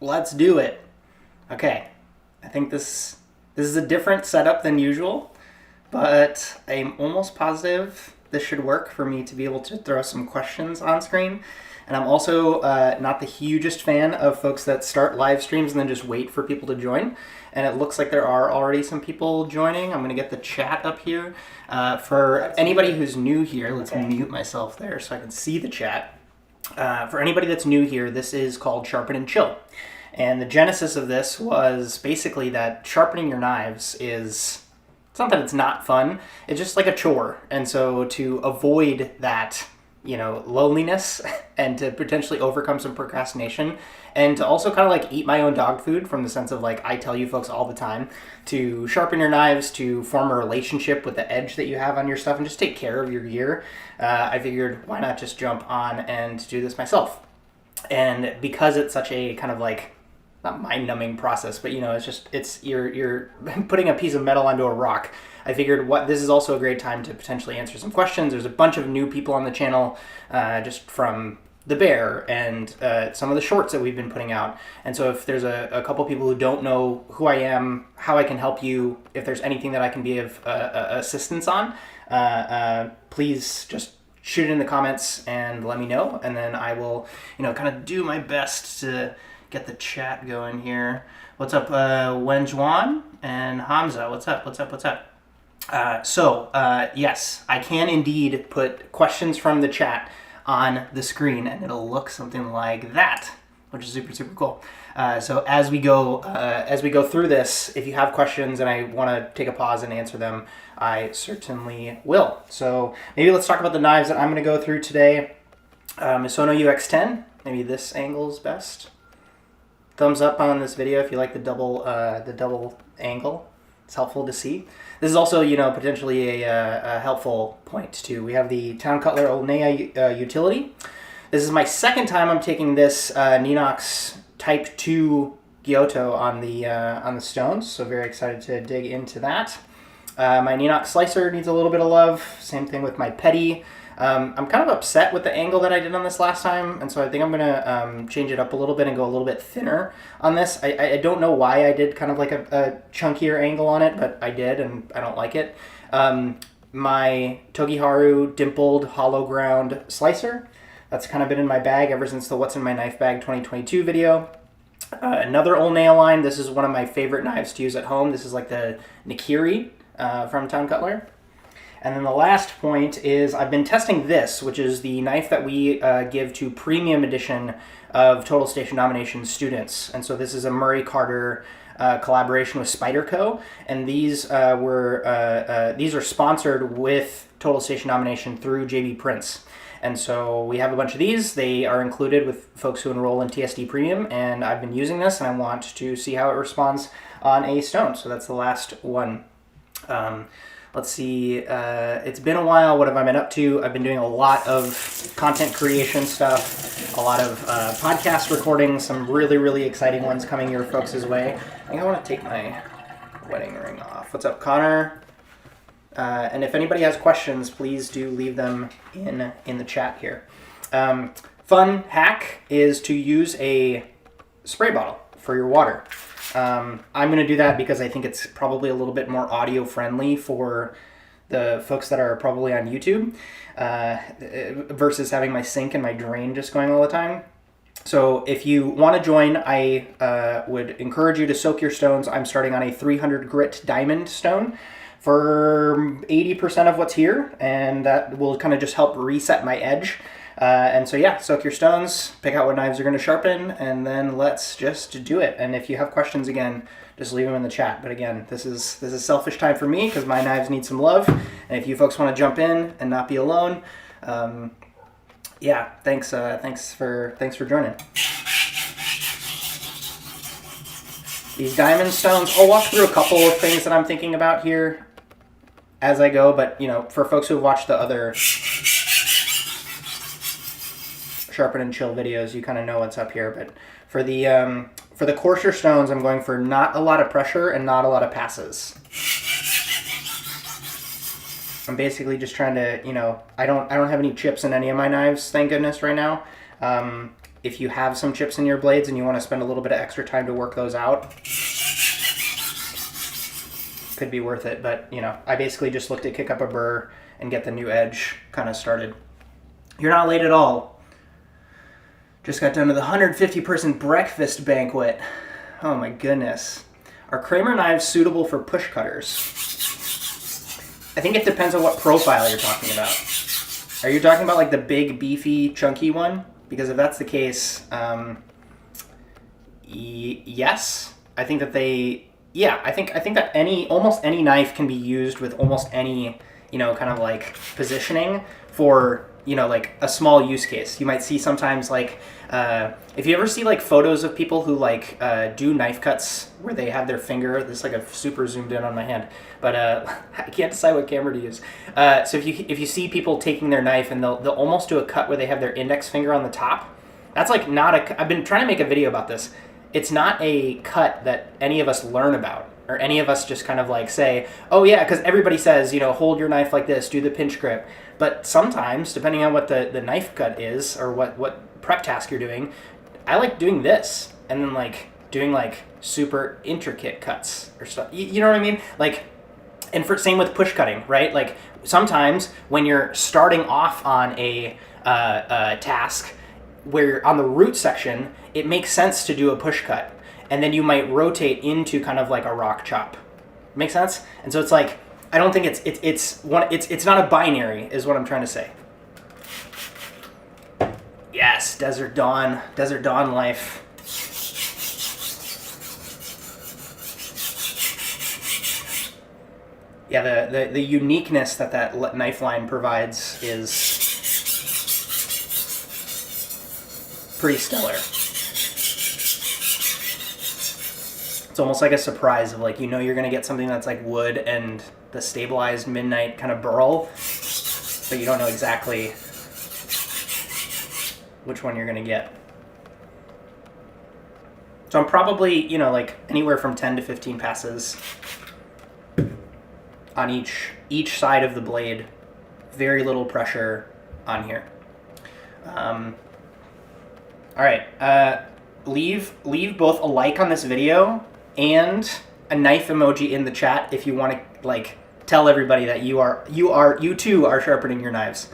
Let's do it. Okay, I think this is a different setup than usual, but I'm almost positive this should work for me to be able to throw some questions on screen. And I'm also not the hugest fan of folks that start live streams and then just wait for people to join. And it looks like there are already some people joining. I'm going to get the chat up here. For anybody who's new here, let's mute myself there so I can see the chat. For anybody that's new here, this is called Sharpen and Chill. And the genesis of this was basically that sharpening your knives is something that's not fun. It's just like a chore. And so to avoid that, loneliness and to potentially overcome some procrastination and to also kind of like eat my own dog food from the sense of like I tell you folks all the time to sharpen your knives, to form a relationship with the edge that you have on your stuff and just take care of your gear. I figured why not just jump on and do this myself. And because it's such a kind of like not mind-numbing process, but it's you're putting a piece of metal onto a rock. I figured this is also a great time to potentially answer some questions. There's a bunch of new people on the channel, just from the bear and some of the shorts that we've been putting out. And so if there's a couple people who don't know who I am, how I can help you, if there's anything that I can be of assistance on, please just shoot it in the comments and let me know. And then I will, kind of do my best to get the chat going here. What's up, Wenjuan and Hamza? What's up? Yes, I can indeed put questions from the chat on the screen, and it'll look something like that, which is super, super cool. So as we go through this, if you have questions and I want to take a pause and answer them, I certainly will. So maybe let's talk about the knives that I'm going to go through today. Misono UX10. Maybe this angle's best. Thumbs up on this video if you like the double angle. It's helpful to see. This is also, potentially a helpful point too. We have the Town Cutler Olnea utility. This is my second time I'm taking this Ninox Type 2 Giotto on the stones, so very excited to dig into that. My Ninox slicer needs a little bit of love. Same thing with my Petty. I'm kind of upset with the angle that I did on this last time, and so I think I'm going to change it up a little bit and go a little bit thinner on this. I don't know why I did kind of like a chunkier angle on it, but I did, and I don't like it. My Togiharu dimpled hollow ground slicer, that's kind of been in my bag ever since the What's in My Knife Bag 2022 video. Another Olnea line. This is one of my favorite knives to use at home. This is like the Nikiri from Town Cutler. And then the last point is I've been testing this, which is the knife that we give to premium edition of Total Station Domination students. And so this is a Murray Carter collaboration with Spyderco, and these are sponsored with Total Station Domination through JB Prince. And so we have a bunch of these. They are included with folks who enroll in TSD Premium, and I've been using this, and I want to see how it responds on a stone. So that's the last one. Let's see, it's been a while. What have I been up to? I've been doing a lot of content creation stuff, a lot of podcast recordings, some really, really exciting ones coming your folks' way. I think I want to take my wedding ring off. What's up, Connor? And if anybody has questions, please do leave them in the chat here. Fun hack is to use a spray bottle for your water. I'm going to do that because I think it's probably a little bit more audio friendly for the folks that are probably on YouTube versus having my sink and my drain just going all the time. So if you want to join, I would encourage you to soak your stones. I'm starting on a 300 grit diamond stone for 80% of what's here, and that will kind of just help reset my edge. And so yeah, soak your stones, pick out what knives you're going to sharpen, and then let's just do it. And if you have questions, again, just leave them in the chat. But again, this is selfish time for me because my knives need some love. And if you folks want to jump in and not be alone, yeah, thanks for joining. These diamond stones, I'll walk through a couple of things that I'm thinking about here as I go, but for folks who have watched the other Sharpen and Chill videos, you kind of know what's up here. But for the coarser stones, I'm going for not a lot of pressure and not a lot of passes. I'm basically just trying to, I don't have any chips in any of my knives, thank goodness, right now. if you have some chips in your blades and you want to spend a little bit of extra time to work those out, could be worth it. But, you know, I basically just looked at kick up a burr and get the new edge kind of started. You're not late at all. Just got done with a 150-person breakfast banquet. Oh my goodness. Are Kramer knives suitable for push cutters? I think it depends on what profile you're talking about. Are you talking about like the big, beefy, chunky one? Because if that's the case, yes. I think that I think that almost any knife can be used with almost any, you know, kind of like positioning for, you know, like a small use case. You might see sometimes like, if you ever see like photos of people who like do knife cuts where they have their finger, this is like a super zoomed in on my hand, but I can't decide what camera to use. So if you see people taking their knife and they'll almost do a cut where they have their index finger on the top, that's like not I've been trying to make a video about this. It's not a cut that any of us learn about, or any of us just kind of like say, oh yeah, because everybody says, you know, hold your knife like this, do the pinch grip. But sometimes, depending on what the knife cut is, or what prep task you're doing, I like doing this, and then like doing like super intricate cuts or stuff. You know what I mean? Like, and same with push cutting, right? Like sometimes when you're starting off on a task where you're on the root section, it makes sense to do a push cut, and then you might rotate into kind of like a rock chop. Make sense? And so it's like, I don't think it's not a binary, is what I'm trying to say. Yes, Desert Dawn life. Yeah, the uniqueness that knife line provides is pretty stellar. It's almost like a surprise of like, you know, you're gonna get something that's like wood and the stabilized midnight kind of burl, but you don't know exactly which one you're gonna get. So I'm probably, you know, like anywhere from 10 to 15 passes on each side of the blade. Very little pressure on here. All right, leave both a like on this video and a knife emoji in the chat if you want to like tell everybody that you too are sharpening your knives.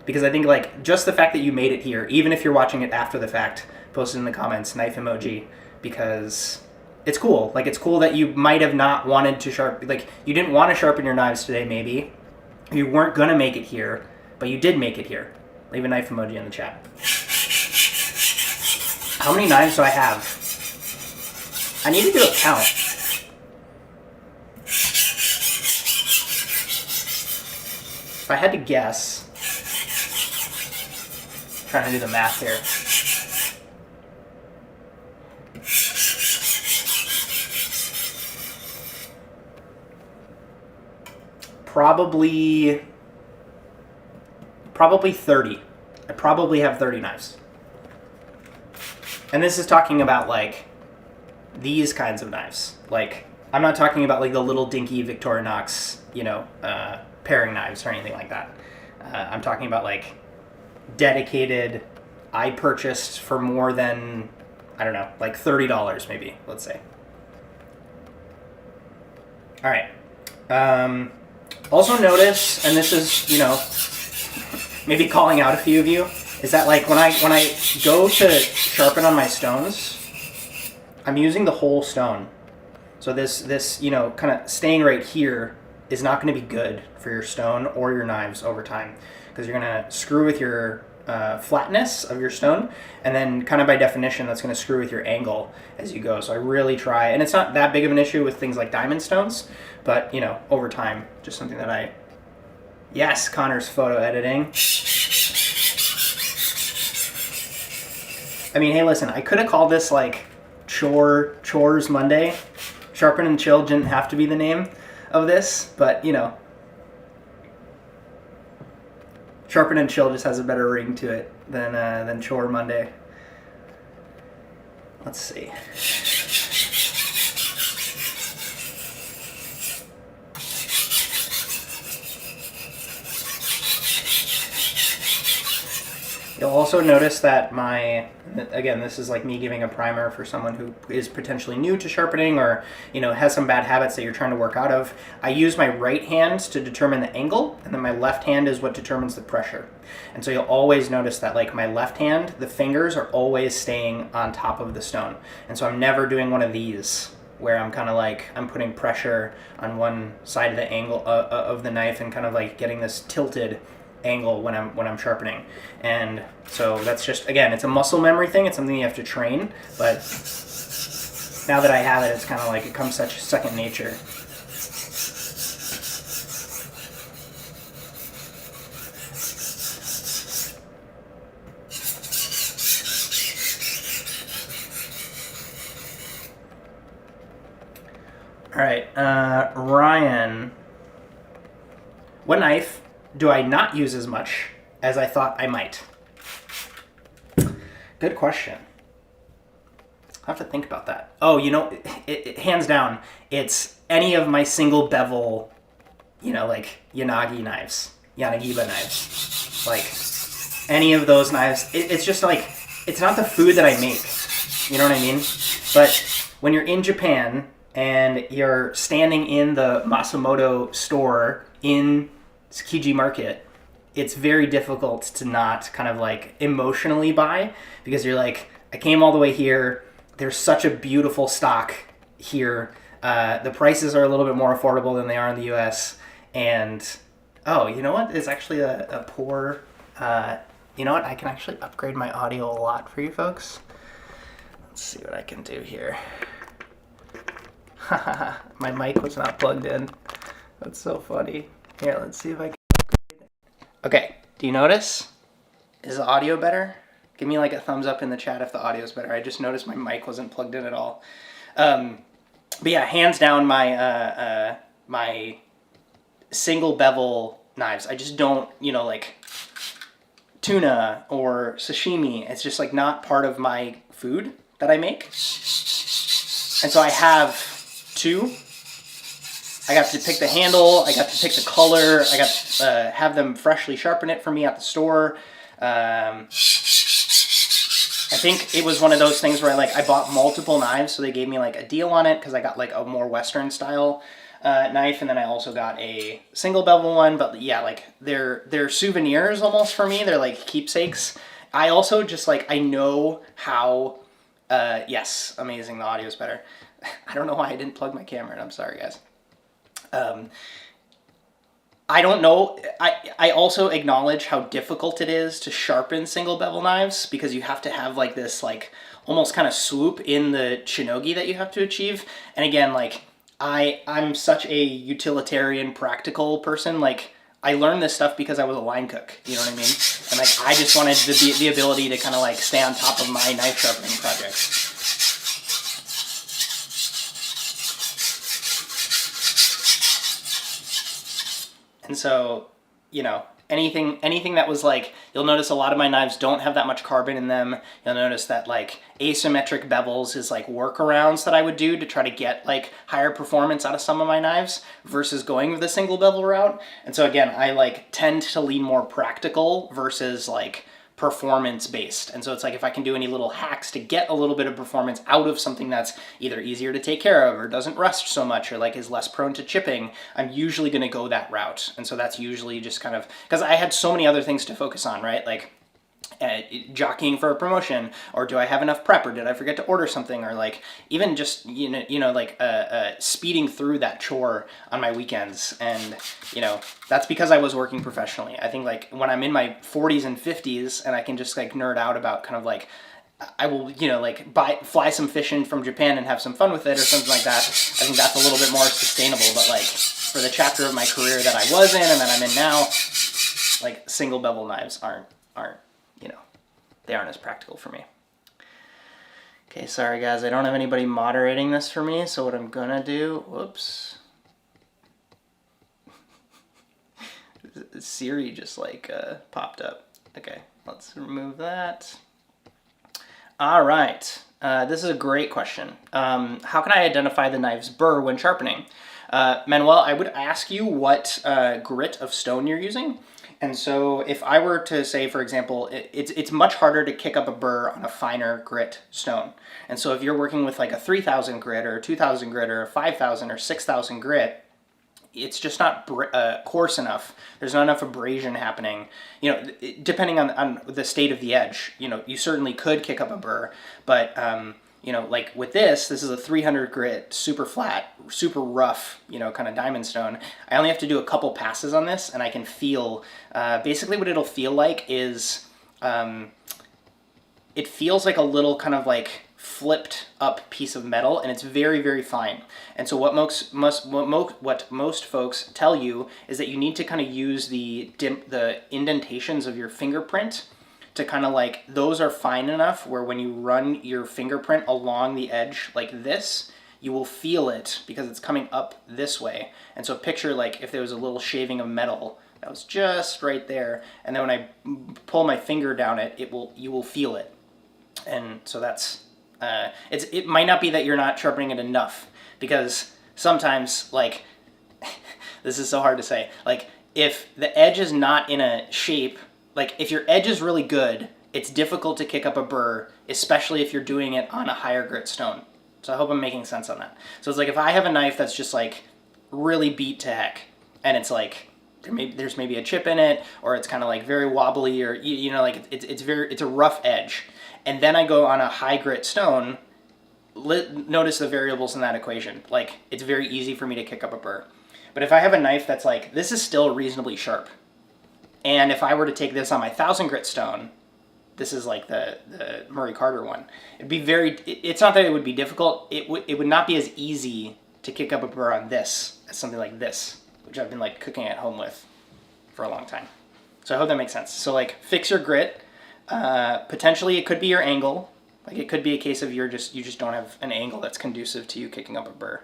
Because I think like just the fact that you made it here, even if you're watching it after the fact, post it in the comments, knife emoji, because it's cool. Like it's cool that you might have not wanted to like you didn't want to sharpen your knives today maybe. You weren't gonna make it here, but you did make it here. Leave a knife emoji in the chat. How many knives do I have? I need to do a count. If I had to guess, trying to do the math here. Probably 30. I probably have 30 knives. And this is talking about like these kinds of knives. Like I'm not talking about like the little dinky Victorinox, you know, paring knives or anything like that. I'm talking about like dedicated, I purchased for more than, I don't know, like $30 maybe, let's say. All right. Also notice, and this is, you know, maybe calling out a few of you, is that like when I go to sharpen on my stones, I'm using the whole stone. So this you know, kind of staying right here is not going to be good for your stone or your knives over time, because you're going to screw with your flatness of your stone, and then kind of by definition that's going to screw with your angle as you go. So I really try, and it's not that big of an issue with things like diamond stones, but you know, over time, just something that yes, Connor's photo editing. I mean, hey, listen, I could have called this like Chores Monday. Sharpen and Chill didn't have to be the name of this, but you know, Sharpen and Chill just has a better ring to it than Chore Monday. Let's see. You'll also notice that again, this is like me giving a primer for someone who is potentially new to sharpening or, has some bad habits that you're trying to work out of. I use my right hand to determine the angle, and then my left hand is what determines the pressure. And so you'll always notice that like my left hand, the fingers are always staying on top of the stone. And so I'm never doing one of these where I'm kind of like, I'm putting pressure on one side of the angle of the knife and kind of like getting this tilted angle when I'm sharpening. And so that's just, again, it's a muscle memory thing. It's something you have to train, but now that I have it, it's kind of like it comes such second nature. All right, Ryan, what knife do I not use as much as I thought I might? Good question. I'll have to think about that. Oh, hands down, it's any of my single bevel, like Yanagiba knives. Like any of those knives. It's just like, it's not the food that I make. You know what I mean? But when you're in Japan and you're standing in the Masamoto store in Tsukiji Market, it's very difficult to not kind of like emotionally buy, because you're like, I came all the way here. There's such a beautiful stock here. The prices are a little bit more affordable than they are in the US. And, oh, you know what? It's actually a poor, you know what? I can actually upgrade my audio a lot for you folks. Let's see what I can do here. My mic was not plugged in. That's so funny. Here, let's see if I can. Okay, do you notice? Is the audio better? Give me like a thumbs up in the chat if the audio is better. I just noticed my mic wasn't plugged in at all. But yeah, hands down, my my single bevel knives. I just don't, like tuna or sashimi. It's just like not part of my food that I make. And so I have two. I got to pick the handle, I got to pick the color, I got to have them freshly sharpen it for me at the store. I think it was one of those things where I bought multiple knives, so they gave me like a deal on it because I got like a more Western style knife, and then I also got a single bevel one. But yeah, like they're souvenirs almost for me. They're like keepsakes. I also just like, I know how, yes, amazing, the audio is better. I don't know why I didn't plug my camera in, I'm sorry guys. I don't know. I also acknowledge how difficult it is to sharpen single bevel knives, because you have to have like this like almost kind of swoop in the shinogi that you have to achieve. And again, like I'm such a utilitarian, practical person. Like I learned this stuff because I was a line cook, you know what I mean? And like I just wanted the ability to kind of like stay on top of my knife sharpening projects. And so, anything that was like, you'll notice a lot of my knives don't have that much carbon in them. You'll notice that like asymmetric bevels is like workarounds that I would do to try to get like higher performance out of some of my knives versus going with the single bevel route. And so again, I like tend to lean more practical versus like performance based. And so it's like, if I can do any little hacks to get a little bit of performance out of something that's either easier to take care of or doesn't rust so much or like is less prone to chipping, I'm usually going to go that route. And so that's usually just kind of, because I had so many other things to focus on, right? Like jockeying for a promotion, or do I have enough prep, or did I forget to order something, or like even just speeding through that chore on my weekends. And that's because I was working professionally. I think like when I'm in my 40s and 50s and I can just like nerd out about kind of like, I will fly some fish in from Japan and have some fun with it or something like that. I think that's a little bit more sustainable. But like for the chapter of my career that I was in and that I'm in now, like single bevel knives aren't they aren't as practical for me. Okay, sorry guys, I don't have anybody moderating this for me, so what I'm gonna do, whoops. Siri just like popped up. Okay, let's remove that. All right, this is a great question. How can I identify the knife's burr when sharpening? Manuel, I would ask you what grit of stone you're using. And so if I were to say, for example, it's much harder to kick up a burr on a finer grit stone. And so if you're working with like a 3,000 grit or a 2,000 grit or a 5,000 or 6,000 grit, it's just not coarse enough. There's not enough abrasion happening. You know, depending on the state of the edge, you know, you certainly could kick up a burr, but you know, like with this is a 300 grit, super flat, super rough, you know, kind of diamond stone. I only have to do a couple passes on this, and I can feel, basically what it'll feel like is, it feels like a little kind of like flipped up piece of metal, and it's very, very fine. And so what most folks tell you is that you need to kind of use the indentations of your fingerprint to kind of like, those are fine enough where when you run your fingerprint along the edge like this, you will feel it because it's coming up this way. And so picture like if there was a little shaving of metal that was just right there, and then when I pull my finger down it, you will feel it. And so that's, it might not be that you're not sharpening it enough, because sometimes, like, this is so hard to say, like, if the edge is not in a shape, like, if your edge is really good, it's difficult to kick up a burr, especially if you're doing it on a higher grit stone. So I hope I'm making sense on that. So it's like, if I have a knife that's just, like, really beat to heck, and it's like, there's maybe a chip in it, or it's kind of, like, very wobbly, or, you know, like, it's a rough edge, and then I go on a high grit stone, notice the variables in that equation. Like, it's very easy for me to kick up a burr. But if I have a knife that's like, this is still reasonably sharp, and if I were to take this on my 1,000 grit stone, this is like the Murray Carter one, it'd be it's not that it would be difficult, it would not be as easy to kick up a burr on this as something like this, which I've been like cooking at home with for a long time. So I hope that makes sense. So like, fix your grit. Potentially it could be your angle. Like, it could be a case of you just don't have an angle that's conducive to you kicking up a burr.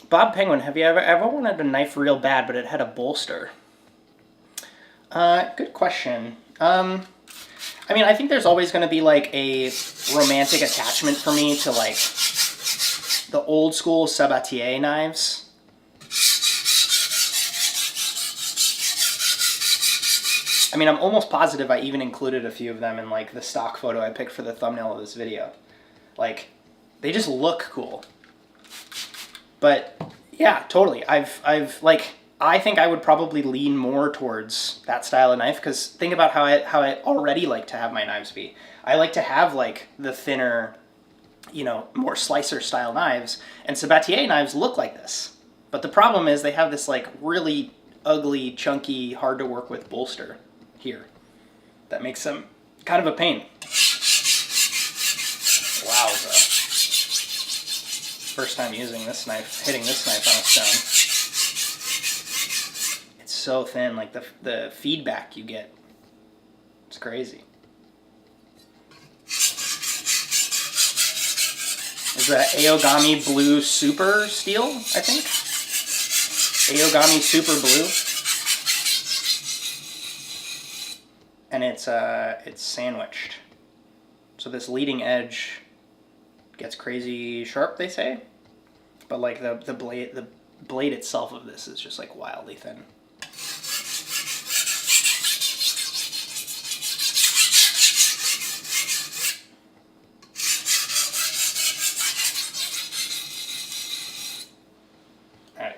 Bob Penguin, have you ever wanted a knife real bad, but it had a bolster? Good question. I mean, I think there's always going to be like a romantic attachment for me to like the old school Sabatier knives. I mean, I'm almost positive I even included a few of them in like the stock photo I picked for the thumbnail of this video. Like, they just look cool. But yeah, totally. I've like, I think I would probably lean more towards that style of knife, because think about how I already like to have my knives be. I like to have like the thinner, you know, more slicer style knives, and Sabatier knives look like this. But the problem is they have this like really ugly, chunky, hard to work with bolster here that makes them kind of a pain. Wowza. First time using this knife, hitting this knife on a stone. It's so thin, like the feedback you get, it's crazy. Is that Aogami Blue Super Steel, I think? Aogami Super Blue. And it's sandwiched. So this leading edge gets crazy sharp, they say, but like the blade itself of this is just like wildly thin. All right.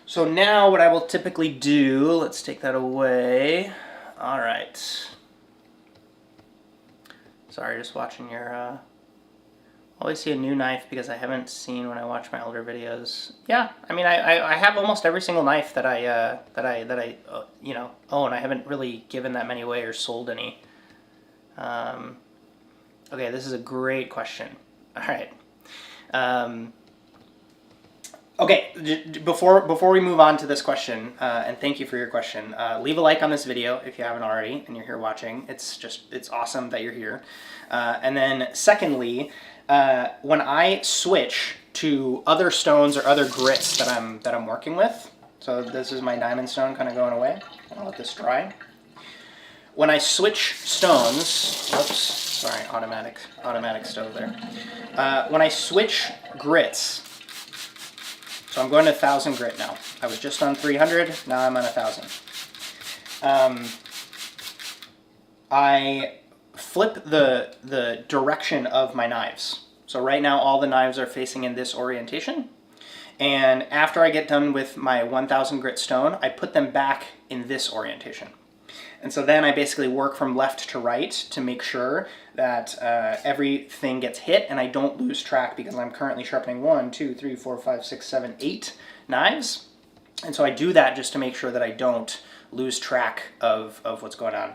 So now what I will typically do, let's take that away. All right. Sorry, just watching your, always see a new knife because I haven't seen when I watch my older videos. Yeah, I mean, I have almost every single knife that I you know, own. I haven't really given that many away or sold any. Okay, this is a great question. All right. Okay, before we move on to this question, and thank you for your question, leave a like on this video if you haven't already and you're here watching. It's awesome that you're here. And then secondly, when I switch to other stones or other grits that I'm working with, so this is my diamond stone kind of going away. I'll let this dry. When I switch stones, whoops, sorry, automatic stove there. When I switch grits, So I'm going to 1,000 grit now. I was just on 300, now I'm on 1,000. I flip the direction of my knives. So right now all the knives are facing in this orientation. And after I get done with my 1,000 grit stone, I put them back in this orientation. And so then I basically work from left to right to make sure that everything gets hit and I don't lose track, because I'm currently sharpening 1, 2, 3, 4, 5, 6, 7, 8 knives. And so I do that just to make sure that I don't lose track of what's going on.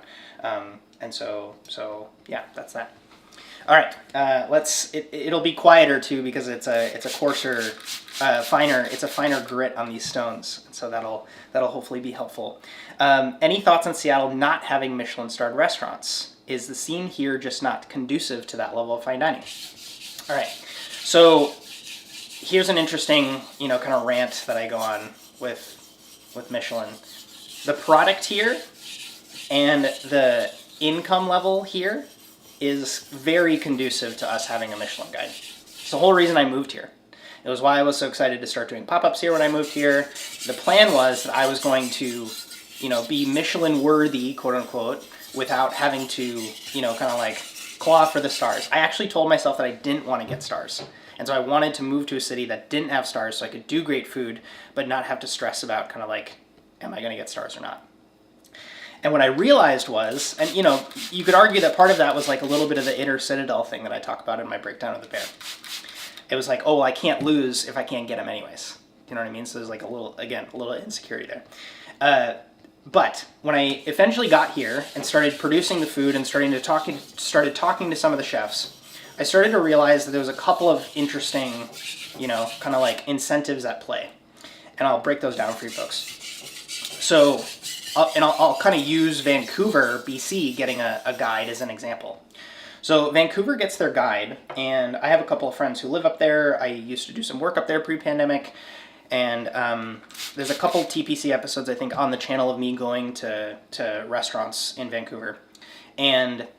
And so yeah, that's that. All right, it'll be quieter too, because it's a coarser, finer. It's a finer grit on these stones, so that'll hopefully be helpful. Any thoughts on Seattle not having Michelin-starred restaurants? Is the scene here just not conducive to that level of fine dining? All right, so here's an interesting, kind of rant that I go on with Michelin. The product here and the income level here is very conducive to us having a Michelin guide. It's the whole reason I moved here. It was why I was so excited to start doing pop-ups here when I moved here. The plan was that I was going to, be Michelin worthy, quote unquote, without having to, kind of like claw for the stars. I actually told myself that I didn't want to get stars. And so I wanted to move to a city that didn't have stars so I could do great food, but not have to stress about kind of like, am I going to get stars or not? And what I realized was, and you could argue that part of that was like a little bit of the inner citadel thing that I talk about in my breakdown of the bear. It was like, oh, I can't lose if I can't get them anyways. You know what I mean? So there's like a little insecurity there. But when I eventually got here and started producing the food and started talking to some of the chefs, I started to realize that there was a couple of interesting, kind of like incentives at play. And I'll break those down for you folks. So, I'll kind of use Vancouver, BC, getting a guide as an example. So Vancouver gets their guide, and I have a couple of friends who live up there. I used to do some work up there pre-pandemic, and there's a couple TPC episodes, I think, on the channel of me going to restaurants in Vancouver. And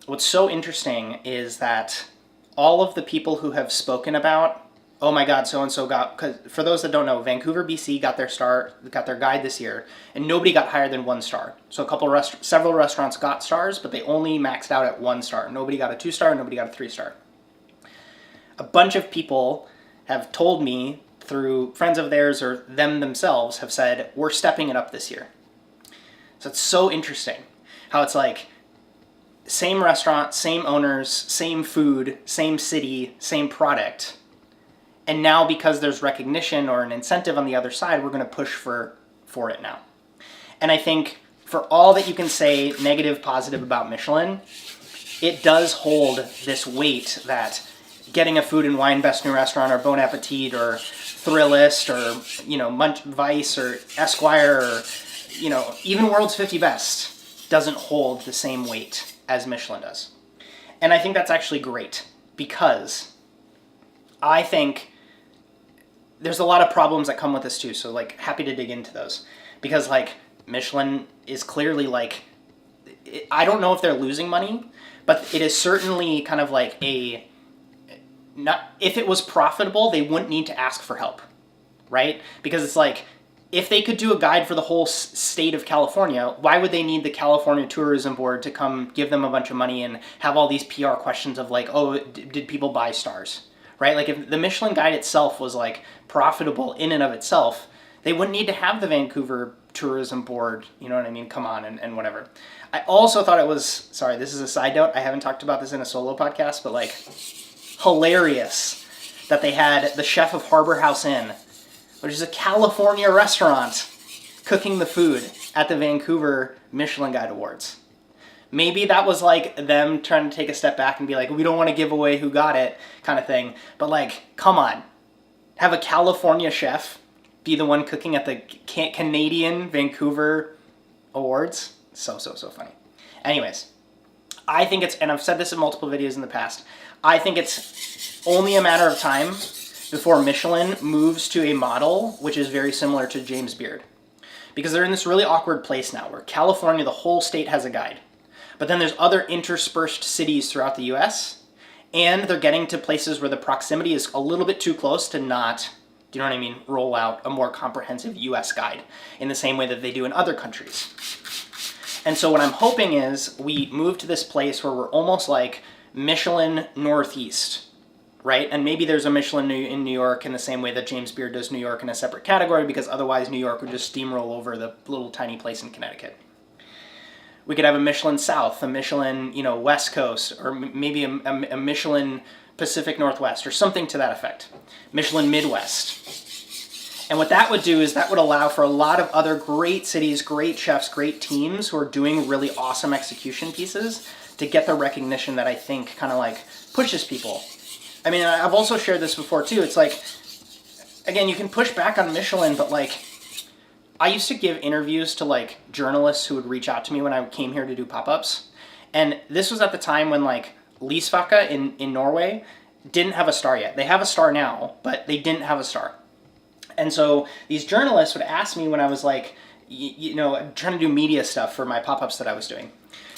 what's so interesting is that all of the people who have spoken about, oh my God, so-and-so got, because for those that don't know, Vancouver, BC got their guide this year, and nobody got higher than 1 star. So several restaurants got stars, but they only maxed out at 1 star. Nobody got a 2 star, nobody got a 3 star. A bunch of people have told me through friends of theirs or them themselves have said, we're stepping it up this year. So it's so interesting how it's like, same restaurant, same owners, same food, same city, same product. And now because there's recognition or an incentive on the other side, we're going to push for it now. And I think for all that you can say negative, positive about Michelin, it does hold this weight that getting a Food and Wine Best New Restaurant or Bon Appetit or Thrillist or, Munch Vice or Esquire or, even World's 50 Best doesn't hold the same weight as Michelin does. And I think that's actually great, because I think there's a lot of problems that come with this too, so like happy to dig into those. Because like Michelin is clearly like, I don't know if they're losing money, but it is certainly kind of like if it was profitable, they wouldn't need to ask for help, right? Because it's like, if they could do a guide for the whole state of California, why would they need the California Tourism Board to come give them a bunch of money and have all these PR questions of like, oh, did people buy stars? Right? Like if the Michelin guide itself was like profitable in and of itself, they wouldn't need to have the Vancouver Tourism Board, you know what I mean? Come on, and whatever. I also thought it was, sorry, this is a side note, I haven't talked about this in a solo podcast, but like hilarious that they had the chef of Harbor House Inn, which is a California restaurant, cooking the food at the Vancouver Michelin Guide Awards. Maybe that was like them trying to take a step back and be like, we don't want to give away who got it kind of thing. But like, come on. Have a California chef be the one cooking at the Canadian Vancouver Awards. So funny. Anyways, I think it's, and I've said this in multiple videos in the past, I think it's only a matter of time before Michelin moves to a model which is very similar to James Beard. Because they're in this really awkward place now where California, the whole state, has a guide. But then there's other interspersed cities throughout the US, and they're getting to places where the proximity is a little bit too close to not Do you know what I mean? Roll out a more comprehensive US guide in the same way that they do in other countries. And so what I'm hoping is we move to this place where we're almost like Michelin Northeast, right? And maybe there's a Michelin in New York in the same way that James Beard does New York in a separate category, because otherwise New York would just steamroll over the little tiny place in Connecticut. We could have a Michelin South, a Michelin, West Coast, or maybe a Michelin Pacific Northwest, or something to that effect. Michelin Midwest. And what that would do is that would allow for a lot of other great cities, great chefs, great teams who are doing really awesome execution pieces to get the recognition that I think kind of like pushes people. I mean, I've also shared this before too. It's like, again, you can push back on Michelin, but like, I used to give interviews to like journalists who would reach out to me when I came here to do pop-ups. And this was at the time when like Lisvaka in Norway didn't have a star yet. They have a star now, but they didn't have a star. And so these journalists would ask me when I was like, trying to do media stuff for my pop-ups that I was doing.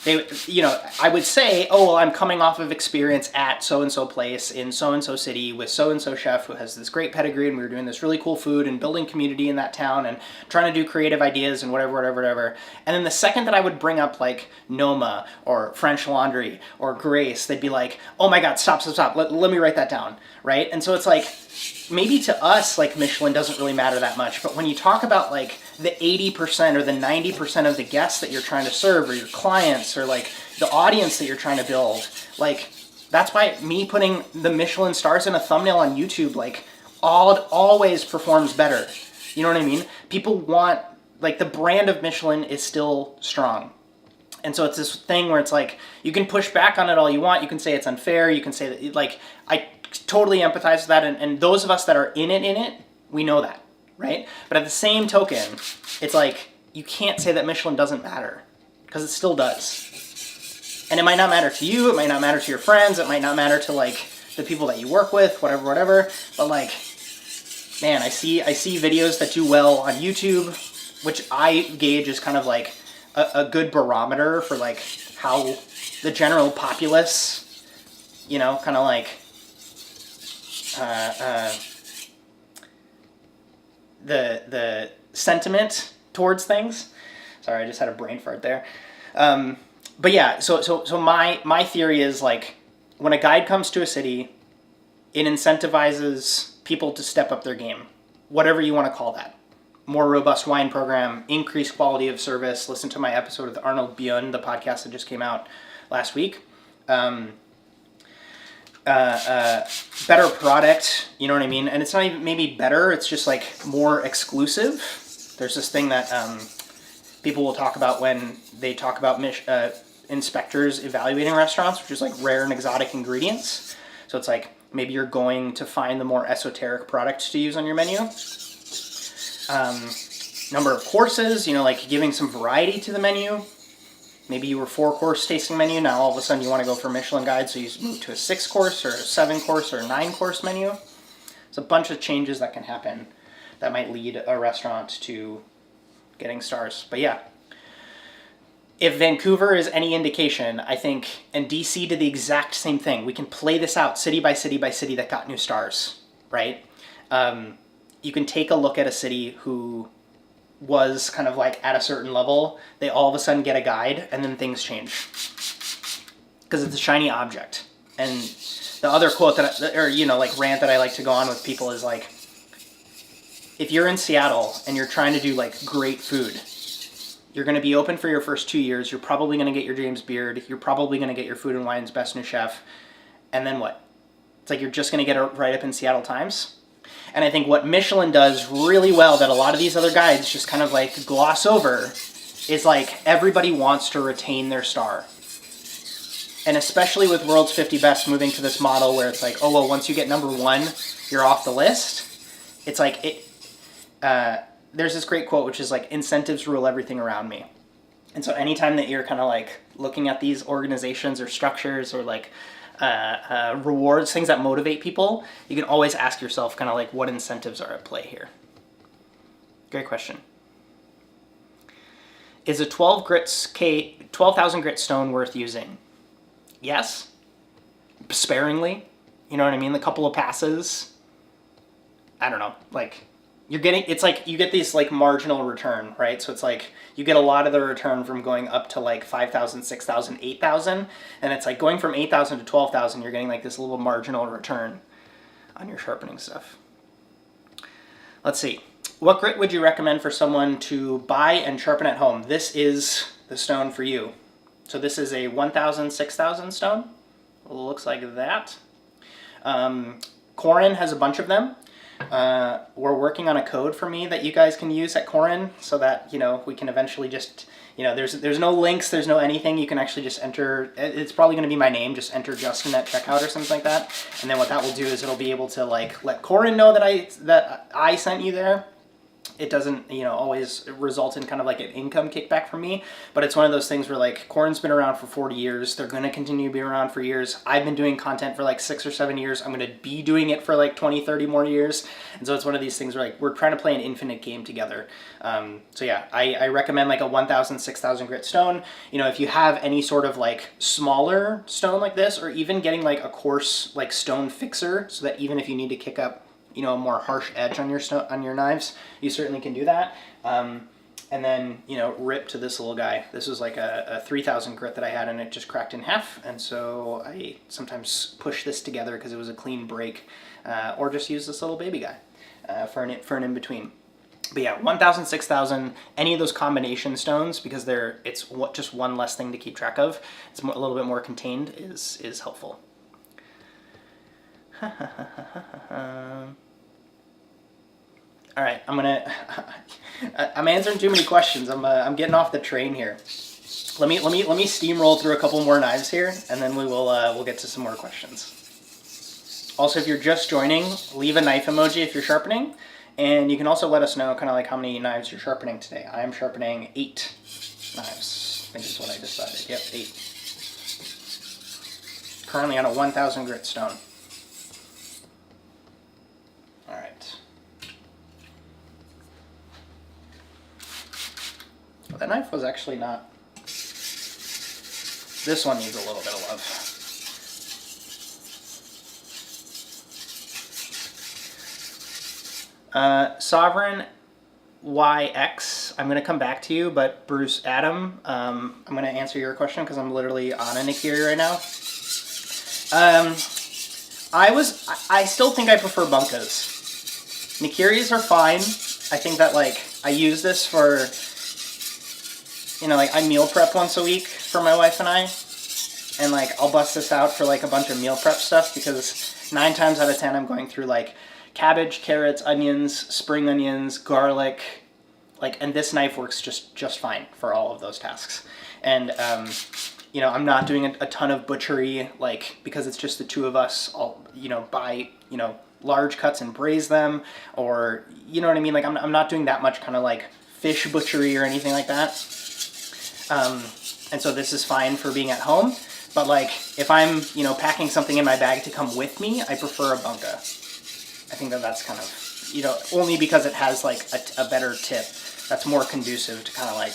I would say, oh, well, I'm coming off of experience at so-and-so place in so-and-so city with so-and-so chef who has this great pedigree, and we were doing this really cool food and building community in that town and trying to do creative ideas and whatever. And then the second that I would bring up like Noma or French Laundry or Grace, they'd be like, oh my God, stop. Let me write that down, right? And so it's like, maybe to us, like Michelin doesn't really matter that much, but when you talk about like the 80% or the 90% of the guests that you're trying to serve, or your clients, or like the audience that you're trying to build, like that's why me putting the Michelin stars in a thumbnail on YouTube like always performs better. You know what I mean? People want, like, the brand of Michelin is still strong. And so it's this thing where it's like, you can push back on it all you want. You can say it's unfair. You can say that, like, I totally empathize with that. And those of us that are in it, we know that, right? But at the same token, it's like, you can't say that Michelin doesn't matter, because it still does. And it might not matter to you. It might not matter to your friends. It might not matter to, like, the people that you work with, whatever. But, like, man, I see videos that do well on YouTube, which I gauge as kind of like a good barometer for like how the general populace, you know, kind of like the sentiment towards things. Sorry, I just had a brain fart there. But yeah, so my theory is, like, when a guide comes to a city, it incentivizes people to step up their game, whatever you want to call that. More robust wine program, increased quality of service. Listen to my episode with Arnold Björn, the podcast that just came out last week. Better product, you know what I mean? And it's not even maybe better, it's just like more exclusive. There's this thing that people will talk about when they talk about inspectors evaluating restaurants, which is like rare and exotic ingredients. So it's like, maybe you're going to find the more esoteric products to use on your menu. Number of courses, you know, like giving some variety to the menu. Maybe you were 4-course tasting menu, now all of a sudden you want to go for Michelin guide, so you move to a 6-course or a 7-course or a 9-course menu. It's a bunch of changes that can happen that might lead a restaurant to getting stars. But yeah, if Vancouver is any indication, I think, and DC did the exact same thing. We can play this out city by city by city that got new stars, right? You can take a look at a city who was kind of like at a certain level. They all of a sudden get a guide, and then things change. Because it's a shiny object. And the other quote that, rant that I like to go on with people is like, if you're in Seattle and you're trying to do like great food, you're going to be open for your first 2 years. You're probably going to get your James Beard. You're probably going to get your Food and Wine's Best New Chef. And then what? It's like you're just going to get it right up in Seattle Times. And I think what Michelin does really well that a lot of these other guides just kind of like gloss over is like everybody wants to retain their star. And especially with World's 50 Best moving to this model where it's like, oh, well, once you get number 1, you're off the list. It's like there's this great quote which is like, incentives rule everything around me. And so anytime that you're kind of like looking at these organizations or structures or like rewards, things that motivate people, you can always ask yourself kind of like, what incentives are at play here? Great question. Is a 12,000 grit stone worth using? Yes. Sparingly. You know what I mean? A couple of passes. I don't know, like it's like you get these like marginal return, right? So it's like you get a lot of the return from going up to like 5,000, 6,000, 8,000, and it's like going from 8,000 to 12,000, you're getting like this little marginal return on your sharpening stuff. Let's see. What grit would you recommend for someone to buy and sharpen at home? This is the stone for you. So this is a 1,000, 6,000 stone. It looks like that. Corin has a bunch of them. We're working on a code for me that you guys can use at Corin so that, you know, we can eventually just, you know, there's no links, there's no anything. You can actually just enter, it's probably going to be my name, just enter Justin at checkout or something like that. And then what that will do is it'll be able to like let Corin know that I sent you there. It doesn't, you know, always result in kind of like an income kickback from me, but it's one of those things where like Corin's been around for 40 years. They're going to continue to be around for years. I've been doing content for like 6 or 7 years. I'm going to be doing it for like 20, 30 more years. And so it's one of these things where like we're trying to play an infinite game together. So yeah, I recommend like a 1,000, 6,000 grit stone. You know, if you have any sort of like smaller stone like this, or even getting like a coarse like stone fixer so that even if you need to kick up, you know, a more harsh edge on your knives, you certainly can do that. And then, you know, rip to this little guy. This was like a 3,000 grit that I had, and it just cracked in half. And so I sometimes push this together because it was a clean break, or just use this little baby guy for an in-between. But yeah, 1,000, 6,000, any of those combination stones, because it's just one less thing to keep track of. It's a little bit more contained is helpful. All right, I'm answering too many questions. I'm getting off the train here. Let me steamroll through a couple more knives here, and then we'll get to some more questions. Also, if you're just joining, leave a knife emoji if you're sharpening, and you can also let us know kind of like how many knives you're sharpening today. I am sharpening 8 knives. I think is what I decided. Yep, 8. Currently on a 1,000 grit stone. All right. That knife was actually not... This one needs a little bit of love. Sovereign YX, I'm going to come back to you, but Bruce Adam, I'm going to answer your question because I'm literally on a Nikiri right now. I still think I prefer bunkas. Nikiris are fine. I think that, like, I use this for... You know, like I meal prep once a week for my wife and I, and like I'll bust this out for like a bunch of meal prep stuff because 9 times out of 10 I'm going through like cabbage, carrots, onions, spring onions, garlic, like, and this knife works just fine for all of those tasks. And you know, I'm not doing a ton of butchery, like, because it's just the two of us. I'll, you know, buy, you know, large cuts and braise them, or, you know what I mean? Like I'm not doing that much kind of like fish butchery or anything like that. And so this is fine for being at home, but like if I'm, you know, packing something in my bag to come with me, I prefer a bunka. I think that's kind of, you know, only because it has like a better tip that's more conducive to kind of like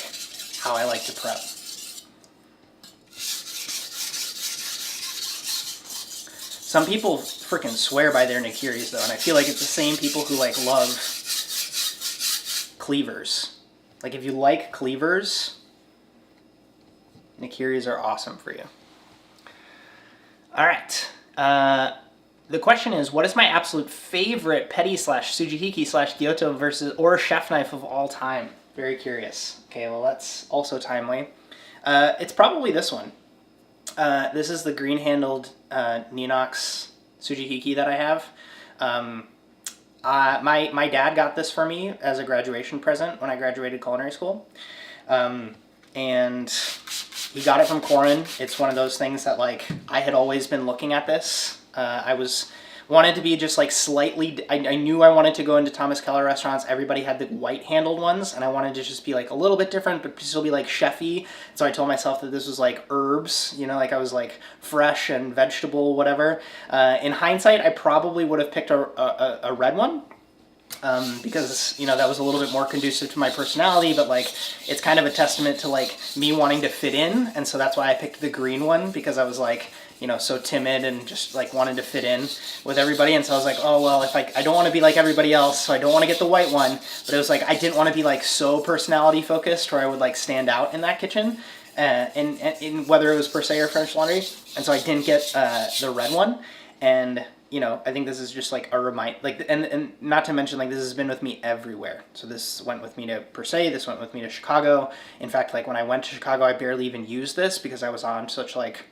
how I like to prep. Some people freaking swear by their Nikiris though, and I feel like it's the same people who like love cleavers. Like if you like cleavers, Nikiris are awesome for you. All right. The question is, what is my absolute favorite petty / Tsujihiki / Gyoto versus or chef knife of all time? Very curious. Okay, well that's also timely. It's probably this one. This is the green-handled Ninox Tsujihiki that I have. My dad got this for me as a graduation present when I graduated culinary school. And he got it from Corin. It's one of those things that, like, I had always been looking at this. Wanted to be just like slightly, I knew I wanted to go into Thomas Keller restaurants. Everybody had the white handled ones, and I wanted to just be like a little bit different, but still be like chefy. So I told myself that this was like herbs, you know, like I was like fresh and vegetable, whatever. In hindsight, I probably would have picked a red one. Because, you know, that was a little bit more conducive to my personality, but like it's kind of a testament to like me wanting to fit in, and so that's why I picked the green one, because I was like, so timid and just like wanted to fit in with everybody. And so I was like, oh, well, if I don't want to be like everybody else, so I don't want to get the white one. But it was like, I didn't want to be like so personality focused where I would like stand out in that kitchen, in whether it was Per Se or French Laundry. And so I didn't get the red one. And I think this is just like a remind, like, and not to mention, like, this has been with me everywhere. So this went with me to Per Se, this went with me to Chicago. In fact, like when I went to Chicago, I barely even used this because I was on such like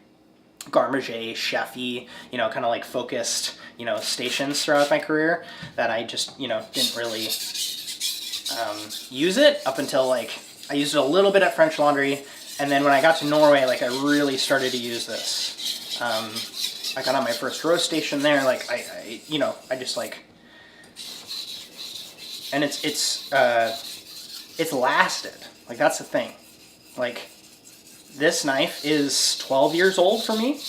garmager, chefy, kind of like focused, stations throughout my career that I just, didn't really use it up until like, I used it a little bit at French Laundry. And then when I got to Norway, like I really started to use this. I got on my first roast station there, like I just like, and it's lasted. Like that's the thing. Like this knife is 12 years old for me.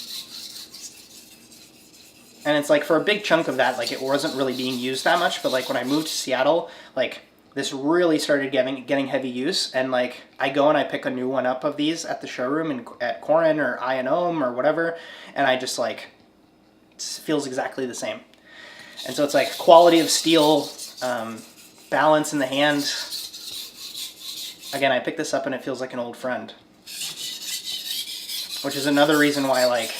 And it's like for a big chunk of that, like it wasn't really being used that much, but like when I moved to Seattle, like this really started getting heavy use, and like I go and I pick a new one up of these at the showroom at Corin or I&Om or whatever, and I just like, it feels exactly the same. And so it's like quality of steel, balance in the hand. Again, I picked this up and it feels like an old friend. Which is another reason why, like,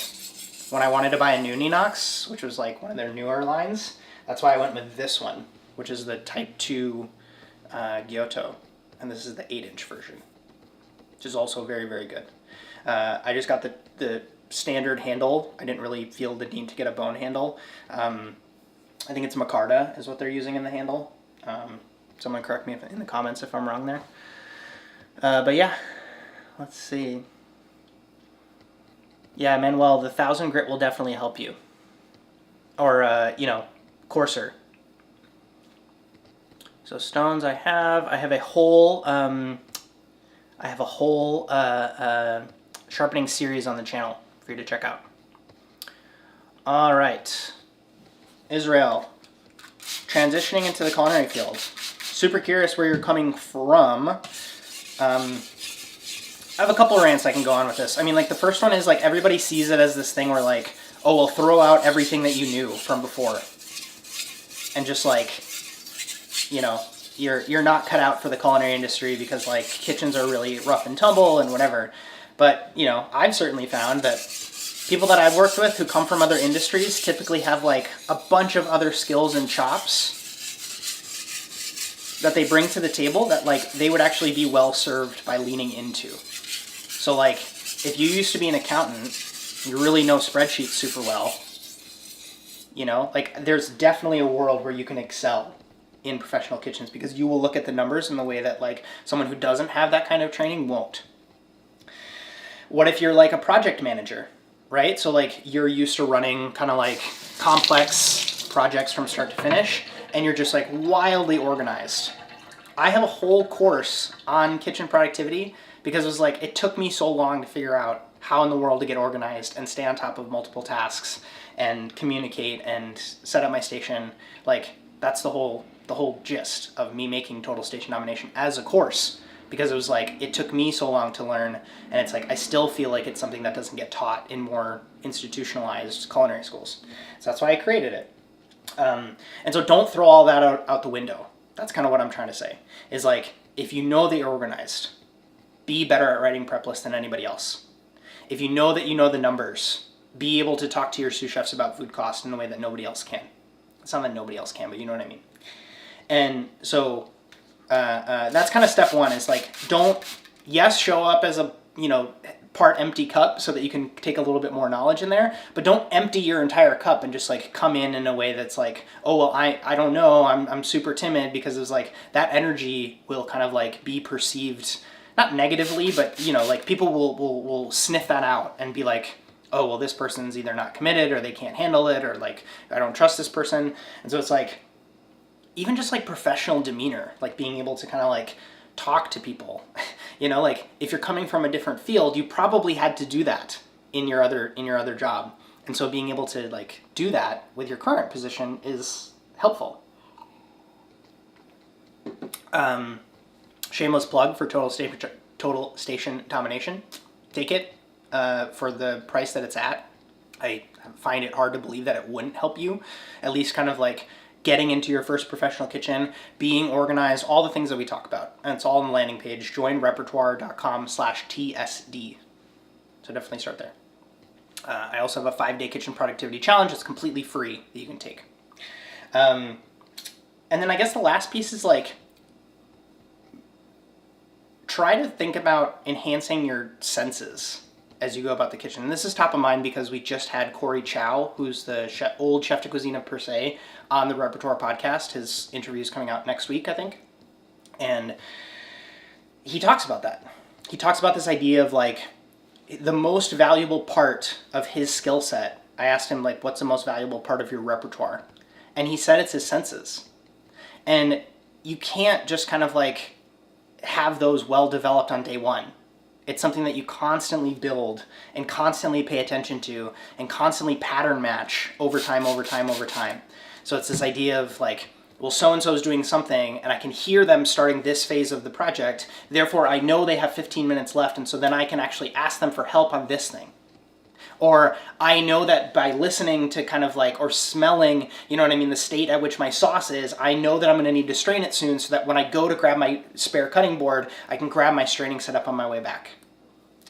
when I wanted to buy a new Ninox, which was like one of their newer lines, that's why I went with this one, which is the Type 2 Giotto. And this is the 8-inch version, which is also very, very good. I just got the standard handle. I didn't really feel the need to get a bone handle. I think it's Micarta is what they're using in the handle. Someone correct me in the comments if I'm wrong there. But yeah, let's see. Yeah, Manuel, the 1000 grit will definitely help you. Or, coarser. So stones I have a whole, sharpening series on the channel for you to check out. All right, Israel, transitioning into the culinary field. Super curious where you're coming from. I have a couple rants I can go on with this. I mean, like the first one is like everybody sees it as this thing where like, oh, well, throw out everything that you knew from before, and just like, you're not cut out for the culinary industry because like kitchens are really rough and tumble and whatever. But, I've certainly found that people that I've worked with who come from other industries typically have like a bunch of other skills and chops that they bring to the table that like they would actually be well served by leaning into. So like if you used to be an accountant, you really know spreadsheets super well, like there's definitely a world where you can excel in professional kitchens because you will look at the numbers in the way that like someone who doesn't have that kind of training won't. What if you're like a project manager, right? So like you're used to running kind of like complex projects from start to finish, and you're just like wildly organized. I have a whole course on kitchen productivity because it was like, it took me so long to figure out how in the world to get organized and stay on top of multiple tasks and communicate and set up my station. Like that's the whole gist of me making Total Station Domination as a course, because it was like, it took me so long to learn, and it's like, I still feel like it's something that doesn't get taught in more institutionalized culinary schools. So that's why I created it. And so don't throw all that out the window. That's kind of what I'm trying to say, is like, if you know that you're organized, be better at writing prep lists than anybody else. If you know that you know the numbers, be able to talk to your sous chefs about food cost in a way that nobody else can. It's not that nobody else can, but you know what I mean. And so that's kind of step one, is like, don't, show up as a, part empty cup so that you can take a little bit more knowledge in there, but don't empty your entire cup and just like come in a way that's like, oh, well, I don't know, I'm super timid, because it's like that energy will kind of like be perceived, not negatively, but like people will sniff that out and be like, oh, well, this person's either not committed or they can't handle it, or like, I don't trust this person. And so it's like, even just like professional demeanor, like being able to kind of like talk to people, like if you're coming from a different field, you probably had to do that in your other job. And so being able to like do that with your current position is helpful. Shameless plug for Total Station Domination. Take it for the price that it's at. I find it hard to believe that it wouldn't help you, at least kind of like getting into your first professional kitchen, being organized, all the things that we talk about. And it's all on the landing page, joinrepertoire.com/TSD. So definitely start there. I also have a 5-day kitchen productivity challenge. It's completely free that you can take. And then I guess the last piece is like, try to think about enhancing your senses as you go about the kitchen. And this is top of mind because we just had Corey Chow, who's the old chef de cuisine of Per Se, on the Repertoire podcast. His interview is coming out next week, I think. And he talks about that. He talks about this idea of like the most valuable part of his skill set. I asked him like, what's the most valuable part of your repertoire? And he said it's his senses. And you can't just kind of like have those well developed on day one. It's something that you constantly build and constantly pay attention to and constantly pattern match over time. So it's this idea of like, well, so-and-so is doing something and I can hear them starting this phase of the project. Therefore, I know they have 15 minutes left. And so then I can actually ask them for help on this thing. Or I know that by listening to kind of like, or smelling, you know what I mean, the state at which my sauce is, I know that I'm going to need to strain it soon so that when I go to grab my spare cutting board, I can grab my straining setup on my way back.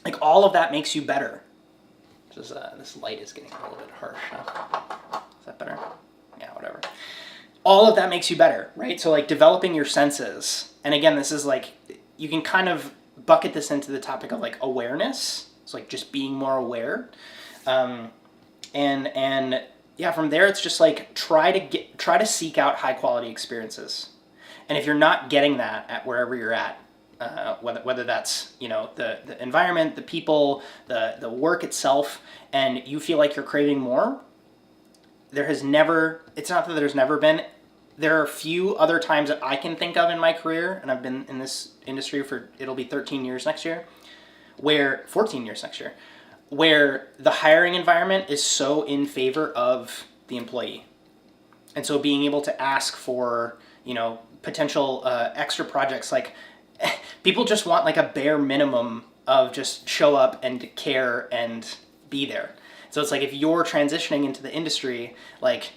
Like all of that makes you better. This light is getting a little bit harsh. Huh? Is that better? Yeah, whatever. All of that makes you better, right? So like developing your senses. And again, this is like, you can kind of bucket this into the topic of like awareness. It's like just being more aware. And yeah, from there, it's just like, try to seek out high quality experiences. And if you're not getting that at wherever you're at, whether that's, you know, the environment, the people, the work itself, and you feel like you're craving more, it's not that there's never been, there are a few other times that I can think of in my career, and I've been in this industry it'll be 14 years next year, 14 years next year, where the hiring environment is so in favor of the employee. And so being able to ask for, you know, potential extra projects, like people just want like a bare minimum of just show up and care and be there. So it's like if you're transitioning into the industry, like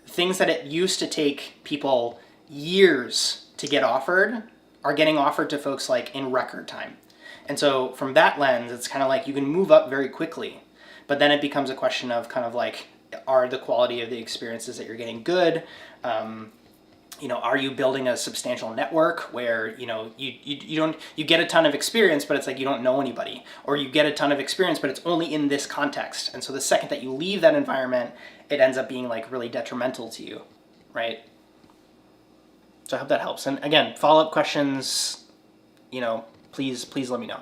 things that it used to take people years to get offered are getting offered to folks like in record time. And so from that lens, it's kind of like you can move up very quickly, but then it becomes a question of kind of like, are the quality of the experiences that you're getting good? You know, are you building a substantial network where, you know, you get a ton of experience, but it's like you don't know anybody, or you get a ton of experience, but it's only in this context. And so the second that you leave that environment, it ends up being like really detrimental to you, right? So I hope that helps. And again, follow-up questions, you know, please let me know.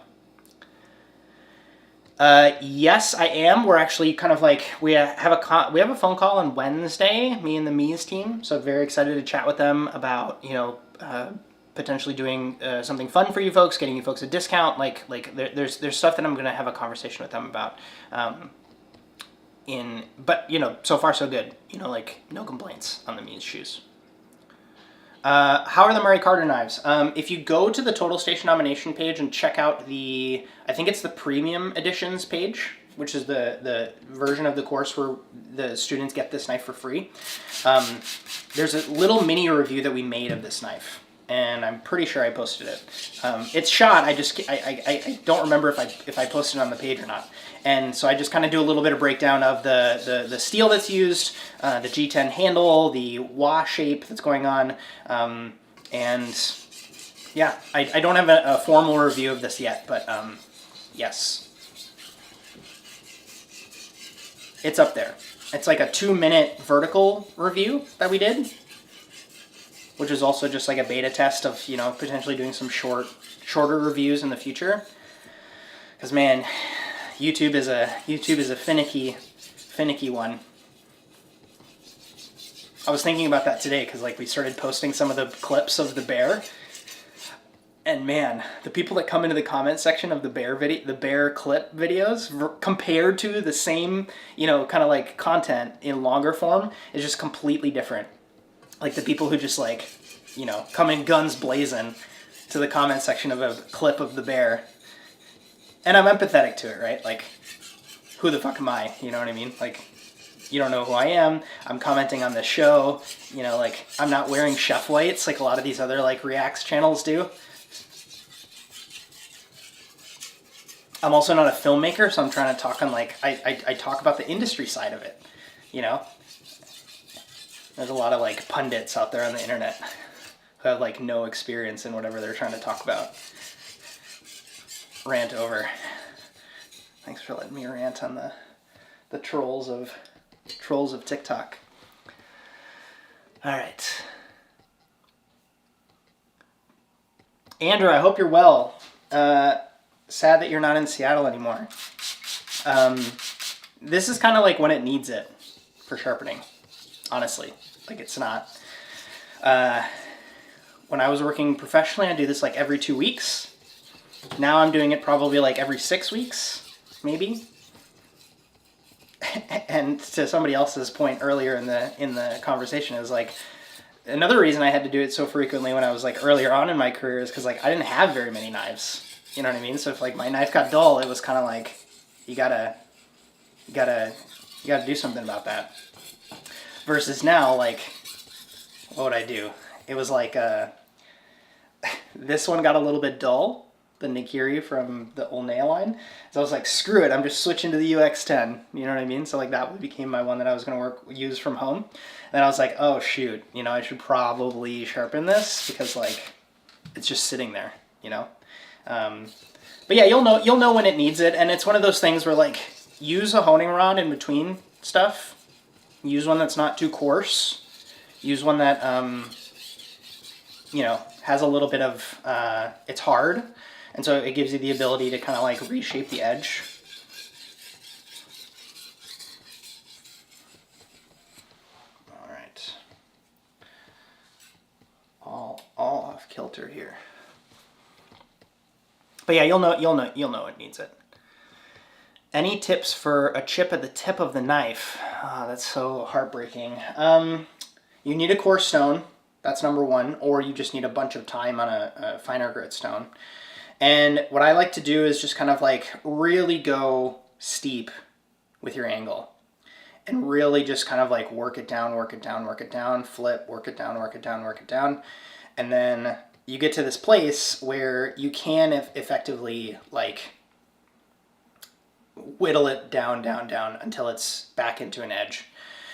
Yes, I am. We're actually kind of like, we have a phone call on Wednesday, me and the Mies team. So very excited to chat with them about, you know, potentially doing something fun for you folks, getting you folks a discount. Like there's stuff that I'm going to have a conversation with them about. But you know, so far so good. You know, like no complaints on the Mies shoes. How are the Murray Carter knives? If you go to the Total Station nomination page and check out I think it's the premium editions page, which is the version of the course where the students get this knife for free. There's a little mini review that we made of this knife, and I'm pretty sure I posted it. It's shot. I don't remember if I posted it on the page or not. And so I just kind of do a little bit of breakdown of the steel that's used, the G10 handle, the wah shape that's going on, and yeah, I don't have a formal review of this yet, but yes, it's up there. It's like a 2-minute vertical review that we did, which is also just like a beta test of, you know, potentially doing some shorter reviews in the future. Because man, YouTube is a finicky one. I was thinking about that today because like we started posting some of the clips of the bear, and man, the people that come into the comment section of the bear clip videos compared to the same, you know, kind of like content in longer form is just completely different. Like the people who just like, you know, come in guns blazing to the comment section of a clip of the bear. And I'm empathetic to it, right? Like, who the fuck am I? You know what I mean? Like, you don't know who I am. I'm commenting on the show. You know, like, I'm not wearing chef whites like a lot of these other, like, Reacts channels do. I'm also not a filmmaker, so I'm trying to talk on, like, I talk about the industry side of it, you know? There's a lot of, like, pundits out there on the internet who have, like, no experience in whatever they're trying to talk about. Rant over. Thanks for letting me rant on the trolls of TikTok. All right. Andrew, I hope you're well. Sad that you're not in Seattle anymore. This is kind of like when it needs it for sharpening, honestly. Like, it's not. When I was working professionally, I do this like every 2 weeks. Now I'm doing it probably like every 6 weeks, maybe. And to somebody else's point earlier in the conversation, is like, another reason I had to do it so frequently when I was like earlier on in my career is because, like, I didn't have very many knives. You know what I mean? So if, like, my knife got dull, it was kind of like, you gotta do something about that. Versus now, like, what would I do? It was like, this one got a little bit dull, the Nigiri from the old nail line. So I was like, screw it, I'm just switching to the UX10. You know what I mean? So, like, that became my one that I was going to use from home. And then I was like, oh shoot, you know, I should probably sharpen this because, like, it's just sitting there, you know? But yeah, you'll know when it needs it. And it's one of those things where, like, use a honing rod in between stuff. Use one that's not too coarse. Use one that, you know, has a little bit of, it's hard. And so it gives you the ability to kind of, like, reshape the edge. All right. All off kilter here. But yeah, you'll know it needs it. Any tips for a chip at the tip of the knife? Oh, that's so heartbreaking. You need a coarse stone. That's number one. Or you just need a bunch of time on a finer grit stone. And what I like to do is just kind of, like, really go steep with your angle. And really just kind of, like, work it down, flip, work it down. And then you get to this place where you can effectively, like, whittle it down until it's back into an edge.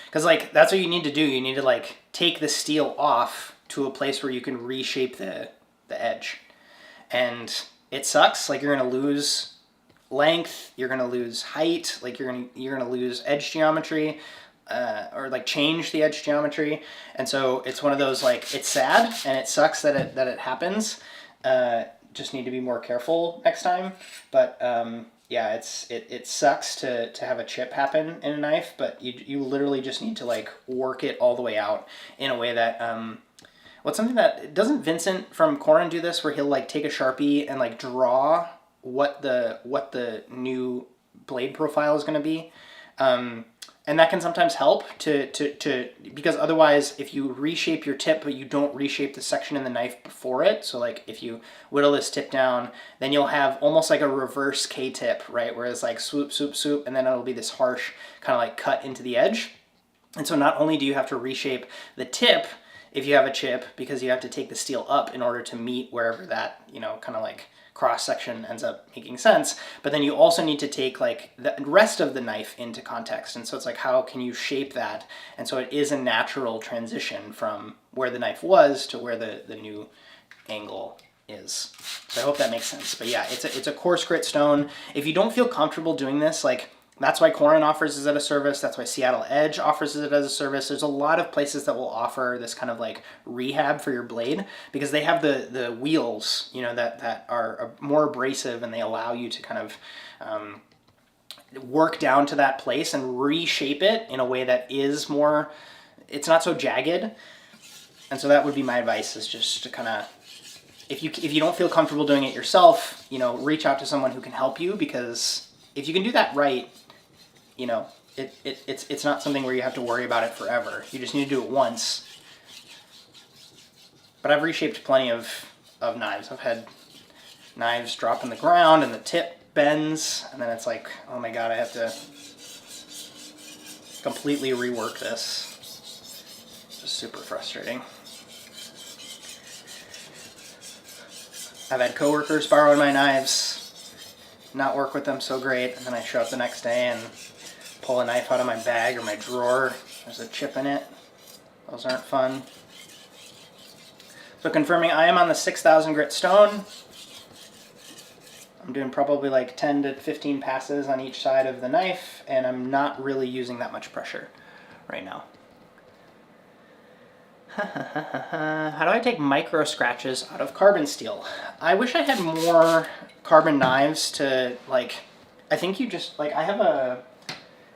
Because, like, that's what you need to do. You need to, like, take the steel off to a place where you can reshape the edge. And it sucks. Like, you're going to lose length, you're going to lose height, like, you're going to lose edge geometry, or, like, change the edge geometry. And so it's one of those, like, it's sad and it sucks that it happens. Just need to be more careful next time. But yeah, it sucks to have a chip happen in a knife, but you literally just need to, like, work it all the way out in a way that what's something that doesn't Vincent from Corin do this, where he'll, like, take a Sharpie and, like, draw what the new blade profile is going to be. And that can sometimes help to because otherwise, if you reshape your tip but you don't reshape the section in the knife before it, so, like, if you whittle this tip down, then you'll have almost like a reverse K-tip, right? Where it's like swoop, swoop, swoop, and then it'll be this harsh kind of, like, cut into the edge. And so not only do you have to reshape the tip if you have a chip, because you have to take the steel up in order to meet wherever that, you know, kind of, like, cross section ends up making sense, but then you also need to take, like, the rest of the knife into context. And so it's like, how can you shape that? And so it is a natural transition from where the knife was to where the new angle is. So I hope that makes sense. But yeah, it's a coarse grit stone. If you don't feel comfortable doing this, like, that's why Corin offers it as a service. That's why Seattle Edge offers it as a service. There's a lot of places that will offer this kind of, like, rehab for your blade, because they have the wheels, you know, that are more abrasive, and they allow you to kind of work down to that place and reshape it in a way that is more, it's not so jagged. And so that would be my advice, is just to kind of, if you don't feel comfortable doing it yourself, you know, reach out to someone who can help you, because if you can do that right, you know, it's not something where you have to worry about it forever. You just need to do it once. But I've reshaped plenty of knives. I've had knives drop in the ground and the tip bends, and then it's like, oh my god, I have to completely rework this. Just super frustrating. I've had coworkers borrow my knives, not work with them so great, and then I show up the next day and pull a knife out of my bag or my drawer. There's a chip in it. Those aren't fun. So confirming I am on the 6,000 grit stone. I'm doing probably like 10 to 15 passes on each side of the knife, and I'm not really using that much pressure right now. How do I take micro scratches out of carbon steel? I wish I had more carbon knives to, like, I think you just, like, I have a,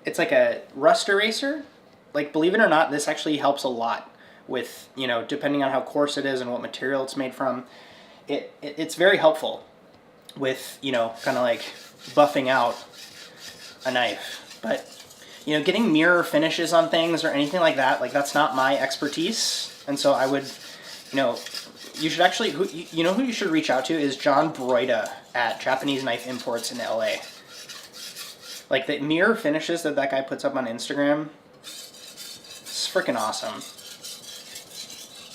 it's like a rust eraser. Like, believe it or not, this actually helps a lot with, you know, depending on how coarse it is and what material it's made from. It's very helpful with, you know, kind of like buffing out a knife. But, you know, getting mirror finishes on things or anything like that, like, that's not my expertise. And so I would, you know, you should actually, you know who you should reach out to is John Broida at Japanese Knife Imports in LA. Like, the mirror finishes that guy puts up on Instagram, it's freaking awesome.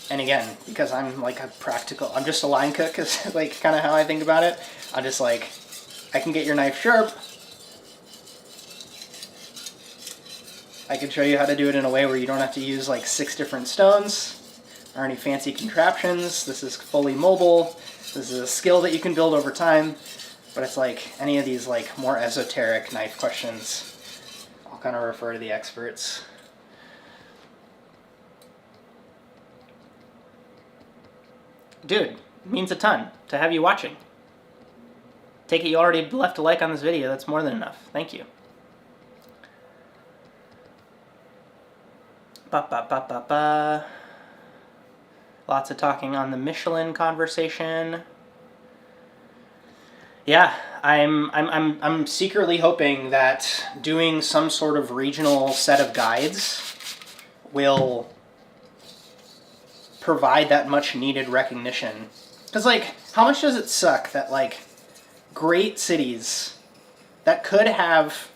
And again, because I'm like a practical, I'm just a line cook is like kind of how I think about it. I'm just like, I can get your knife sharp. I can show you how to do it in a way where you don't have to use like 6 different stones or any fancy contraptions. This is fully mobile. This is a skill that you can build over time. But it's like any of these like more esoteric knife questions, I'll kind of refer to the experts. Dude, it means a ton to have you watching. Take it you already left a like on this video. That's more than enough. Thank you. Lots of talking on the Michelin conversation. Yeah, I'm secretly hoping that doing some sort of regional set of guides will provide that much needed recognition. Because, like, how much does it suck that, like, great cities that could have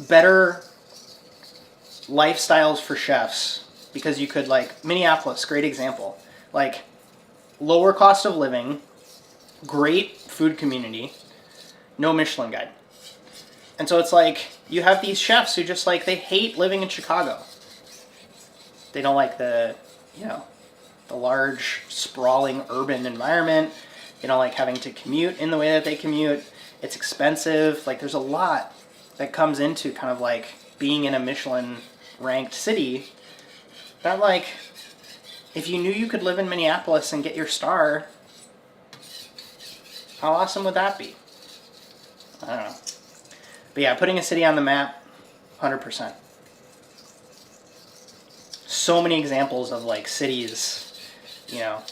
better lifestyles for chefs, because you could, like, Minneapolis, great example, like, lower cost of living, great food community, no Michelin guide. And so it's like, you have these chefs who just, like, they hate living in Chicago. They don't like the, you know, the large, sprawling urban environment. They don't like having to commute in the way that they commute. It's expensive. Like, there's a lot that comes into kind of like being in a Michelin ranked city that, like, if you knew you could live in Minneapolis and get your star, how awesome would that be? I don't know. But yeah, putting a city on the map, 100%. So many examples of, like, cities, you know,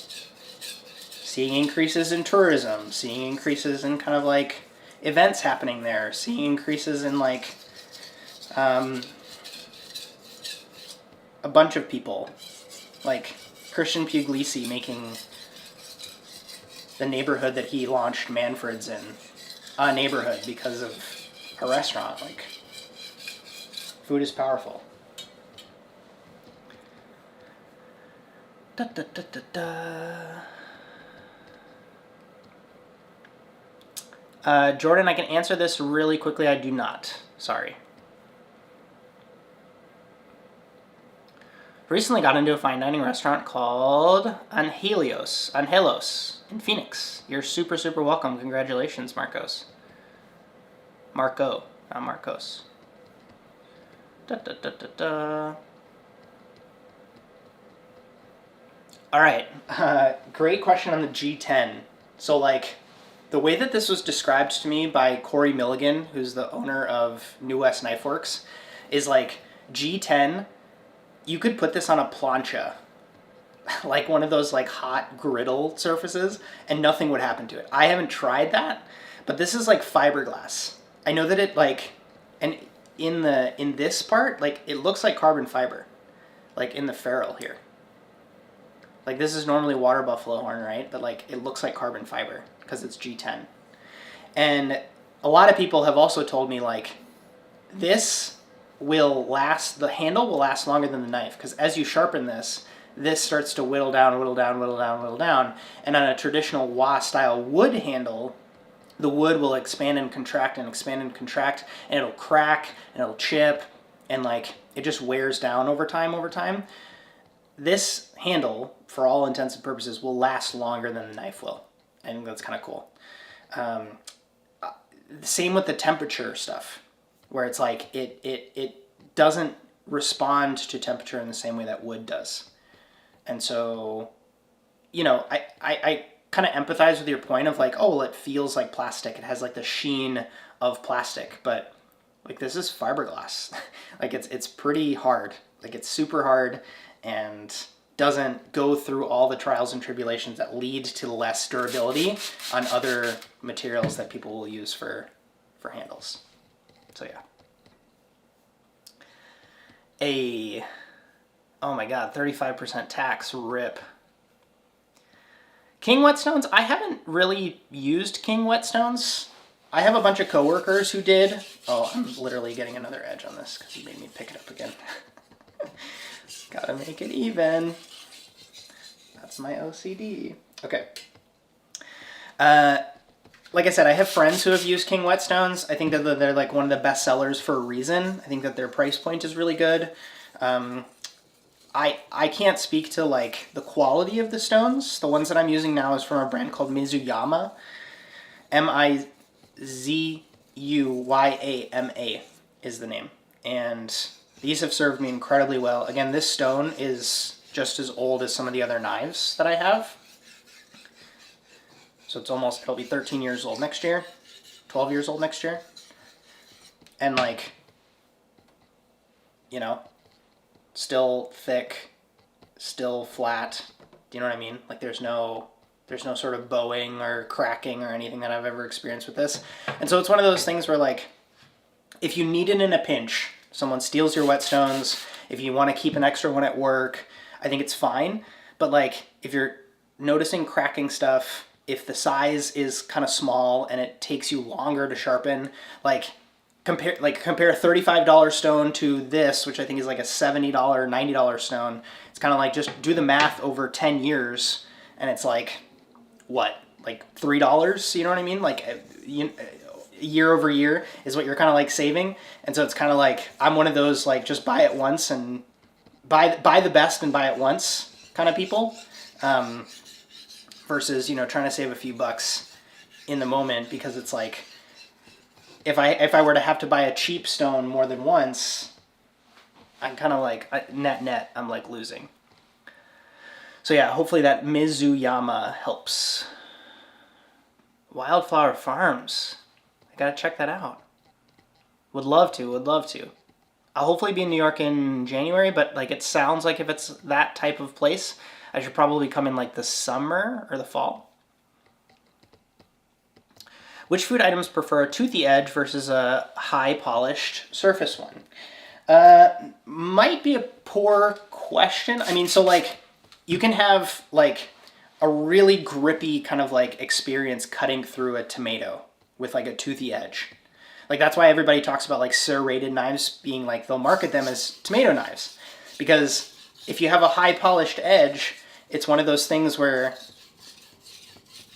seeing increases in tourism, seeing increases in kind of like events happening there, seeing increases in like a bunch of people, like Christian Puglisi making the neighborhood that he launched Manfred's in a neighborhood because of a restaurant. Like, food is powerful. Da, da, da, da, da. Jordan, I can answer this really quickly. I do not. Sorry. Recently got into a fine dining restaurant called Angelos in Phoenix. You're super, super welcome. Congratulations, Marcos. Marco, not Marcos. Da, da, da, da, da. All right, great question on the G10. So, like, the way that this was described to me by Corey Milligan, who's the owner of New West Knife Works, is like, G10, you could put this on a plancha, like one of those like hot griddle surfaces, and nothing would happen to it. I haven't tried that, but this is like fiberglass. I know that it, like, and in this part, like, it looks like carbon fiber, like in the ferrule here. Like, this is normally water buffalo horn, right? But, like, it looks like carbon fiber because it's G10. And a lot of people have also told me like this will last, the handle will last longer than the knife, because as you sharpen this, this starts to whittle down, whittle down, whittle down, whittle down. And on a traditional wah style wood handle, the wood will expand and contract and expand and contract, and it'll crack and it'll chip, and like it just wears down over time. This handle, for all intents and purposes, will last longer than the knife will. I think that's kind of cool. Same with the temperature stuff, where it's like it doesn't respond to temperature in the same way that wood does. And so, you know, I kind of empathize with your point of like, oh, well, it feels like plastic. It has like the sheen of plastic, but like this is fiberglass. Like it's pretty hard. Like it's super hard and doesn't go through all the trials and tribulations that lead to less durability on other materials that people will use for handles. So yeah. Oh my God, 35% tax, rip. King whetstones, I haven't really used King whetstones. I have a bunch of coworkers who did. Oh, I'm literally getting another edge on this because you made me pick it up again. Gotta make it even. That's my OCD. Okay. Like I said, I have friends who have used King whetstones. I think that they're like one of the best sellers for a reason. I think that their price point is really good. I can't speak to like the quality of the stones. The ones that I'm using now is from a brand called Mizuyama. Mizuyama is the name. And these have served me incredibly well. Again, this stone is just as old as some of the other knives that I have. So it'll be 13 years old next year, 12 years old next year. And like, you know, still thick, still flat. Do you know what I mean? Like there's no sort of bowing or cracking or anything that I've ever experienced with this. And so it's one of those things where like, if you need it in a pinch, someone steals your whetstones, if you want to keep an extra one at work, I think it's fine. But like, if you're noticing cracking stuff, if the size is kind of small and it takes you longer to sharpen, like compare a $35 stone to this, which I think is like a $70, $90 stone. It's kind of like just do the math over 10 years and it's like, what, like $3? You know what I mean? Like year over year is what you're kind of like saving. And so it's kind of like, I'm one of those like just buy it once and buy the best and buy it once kind of people. Versus, you know, trying to save a few bucks in the moment, because it's like, if I were to have to buy a cheap stone more than once, I'm kind of like, net, I'm like losing. So yeah, hopefully that Mizuyama helps. Wildflower Farms. I gotta check that out. Would love to. I'll hopefully be in New York in January, but like it sounds like if it's that type of place, I should probably come in like the summer or the fall. Which food items prefer a toothy edge versus a high polished surface one? Might be a poor question. I mean, so like you can have like a really grippy kind of like experience cutting through a tomato with like a toothy edge. Like that's why everybody talks about like serrated knives being like, they'll market them as tomato knives. Because if you have a high polished edge, it's one of those things where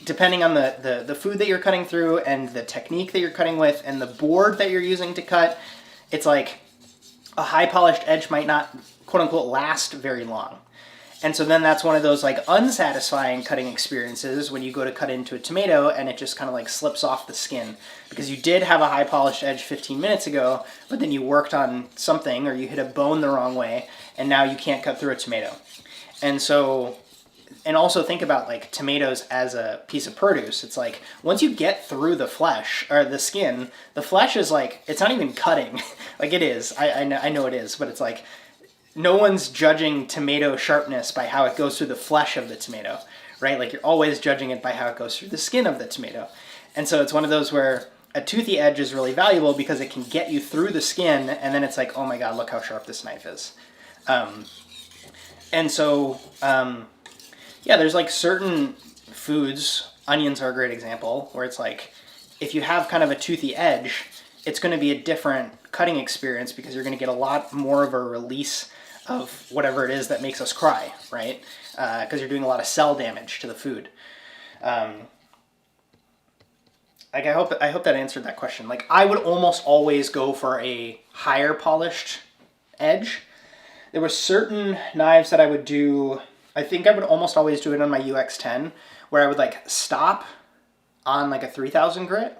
depending on the food that you're cutting through and the technique that you're cutting with and the board that you're using to cut, it's like a high polished edge might not quote unquote last very long. And so then that's one of those like unsatisfying cutting experiences when you go to cut into a tomato and it just kind of like slips off the skin because you did have a high polished edge 15 minutes ago, but then you worked on something or you hit a bone the wrong way and now you can't cut through a tomato. And so, and also think about like tomatoes as a piece of produce. It's like once you get through the flesh or the skin, the flesh is like, it's not even cutting. Like it is, I know it is, but it's like, no one's judging tomato sharpness by how it goes through the flesh of the tomato, right? Like you're always judging it by how it goes through the skin of the tomato. And so it's one of those where a toothy edge is really valuable because it can get you through the skin and then it's like, oh my God, look how sharp this knife is. And so, yeah, there's like certain foods, onions are a great example, where it's like, if you have kind of a toothy edge, it's going to be a different cutting experience because you're going to get a lot more of a release of whatever it is that makes us cry, right? Because you're doing a lot of cell damage to the food. Like I hope that answered that question. Like I would almost always go for a higher polished edge. There were certain knives that I would do. I think I would almost always do it on my UX10, where I would like stop on like a 3000 grit.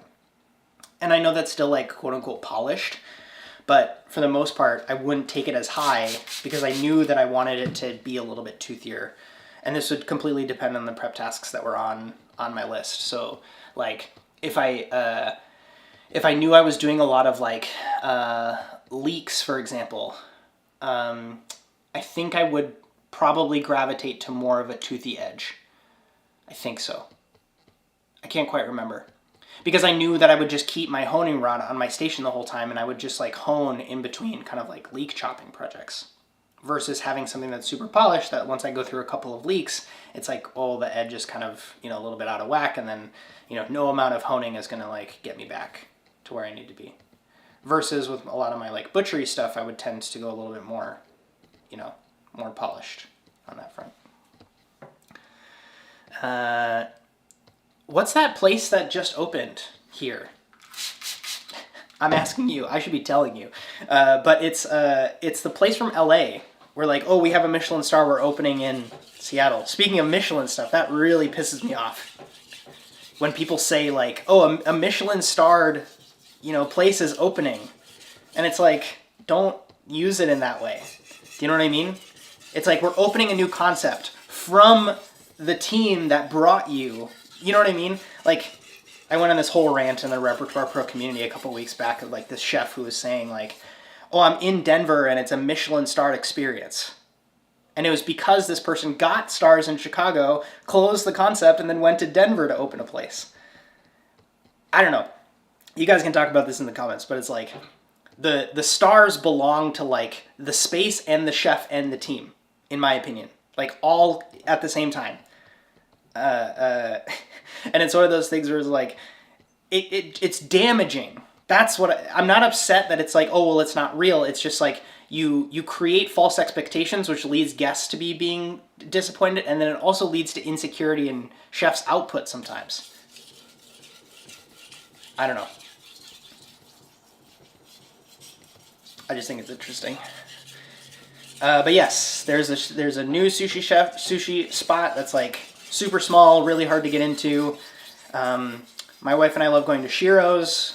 And I know that's still like quote unquote polished, but for the most part, I wouldn't take it as high because I knew that I wanted it to be a little bit toothier. And this would completely depend on the prep tasks that were on my list. So like if I knew I was doing a lot of like leeks, for example, I think I would probably gravitate to more of a toothy edge. I think so. I can't quite remember. Because I knew that I would just keep my honing rod on my station the whole time and I would just like hone in between kind of like leek chopping projects. Versus having something that's super polished that once I go through a couple of leaks, it's like, oh, the edge is kind of, you know, a little bit out of whack, and then, you know, no amount of honing is going to like get me back to where I need to be. Versus with a lot of my like butchery stuff, I would tend to go a little bit more, you know, more polished on that front. What's that place that just opened here? I'm asking you. I should be telling you. But it's the place from LA. We're like, oh, we have a Michelin star. We're opening in Seattle. Speaking of Michelin stuff, that really pisses me off. When people say like, oh, a Michelin starred, you know, place is opening. And it's like, don't use it in that way. Do you know what I mean? It's like we're opening a new concept from the team that brought you. You know what I mean? Like, I went on this whole rant in the Repertoire Pro community a couple weeks back of like this chef who was saying like, oh, I'm in Denver and it's a Michelin starred experience. And it was because this person got stars in Chicago, closed the concept, and then went to Denver to open a place. I don't know. You guys can talk about this in the comments, but it's like the stars belong to like the space and the chef and the team, in my opinion. Like all at the same time. And it's one of those things where it's like, it's damaging. That's what I'm not upset that it's like, oh, well, it's not real. It's just like you create false expectations, which leads guests to be being disappointed. And then it also leads to insecurity in chef's output sometimes. I don't know. I just think it's interesting. But yes, there's a new sushi spot that's like super small, really hard to get into. My wife and I love going to Shiro's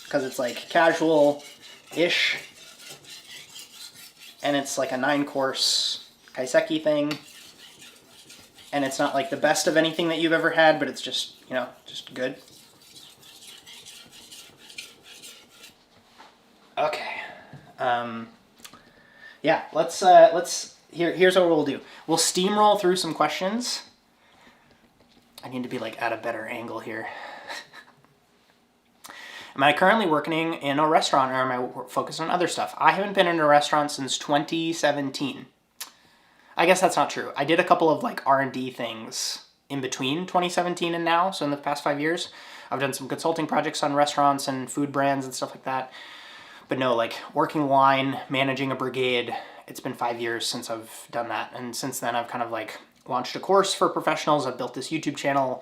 because it's like casual-ish. And it's like a 9-course kaiseki thing. And it's not like the best of anything that you've ever had, but it's just, you know, just good. Okay. Yeah, here's what we'll do. We'll steamroll through some questions. I need to be like at a better angle here. Am I currently working in a restaurant or am I focused on other stuff? I haven't been in a restaurant since 2017. I guess that's not true. I did a couple of like R&D things in between 2017 and now. So in the past 5 years, I've done some consulting projects on restaurants and food brands and stuff like that. But no, like working line, managing a brigade, it's been 5 years since I've done that. And since then I've kind of like launched a course for professionals. I've built this YouTube channel,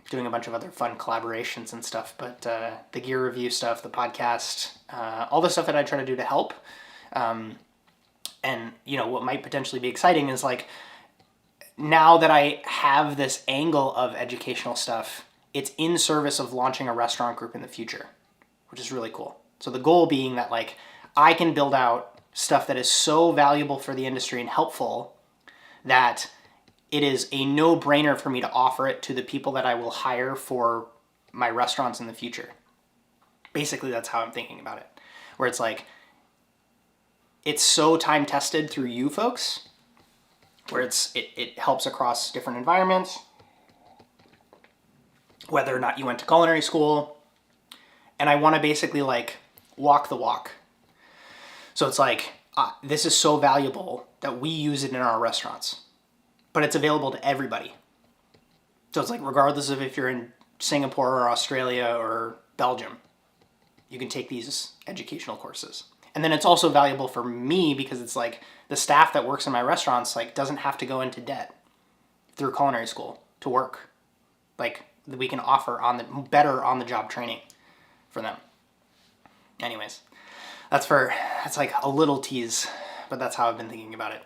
doing a bunch of other fun collaborations and stuff. But the gear review stuff, the podcast, all the stuff that I try to do to help. And, you know, what might potentially be exciting is like, now that I have this angle of educational stuff, it's in service of launching a restaurant group in the future, which is really cool. So the goal being that like, I can build out stuff that is so valuable for the industry and helpful that it is a no-brainer for me to offer it to the people that I will hire for my restaurants in the future. Basically, that's how I'm thinking about it. Where it's like, it's so time-tested through you folks, where it helps across different environments, whether or not you went to culinary school, and I want to basically like walk the walk. So it's like, this is so valuable that we use it in our restaurants, but it's available to everybody. So it's like, regardless of if you're in Singapore or Australia or Belgium. You can take these educational courses. And then it's also valuable for me because it's like the staff that works in my restaurants like doesn't have to go into debt through culinary school to work. Like we can offer better on the job training for them. Anyways, that's like a little tease, but that's how I've been thinking about it.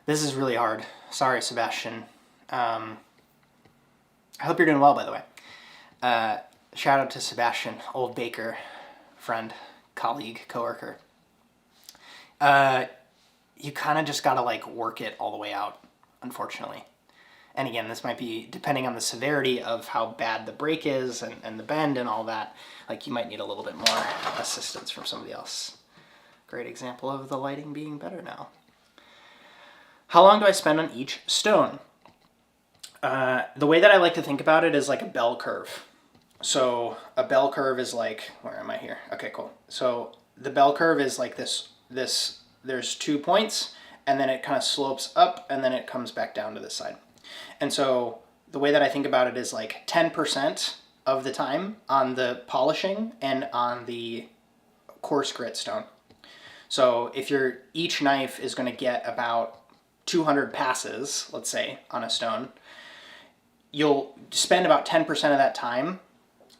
This is really hard. Sorry, Sebastian. I hope you're doing well, by the way. Shout out to Sebastian, old baker, friend, colleague, coworker. You kind of just gotta like work it all the way out, unfortunately. And again, this might be depending on the severity of how bad the break is and the bend and all that. Like you might need a little bit more assistance from somebody else. Great example of the lighting being better now. How long do I spend on each stone? The way that I like to think about it is like a bell curve. So a bell curve is like, where am I here? Okay, cool. So the bell curve is like this, there's 2 points and then it kind of slopes up and then it comes back down to this side. And so the way that I think about it is like 10% of the time on the polishing and on the coarse grit stone. So if each knife is going to get about 200 passes, let's say, on a stone, you'll spend about 10% of that time,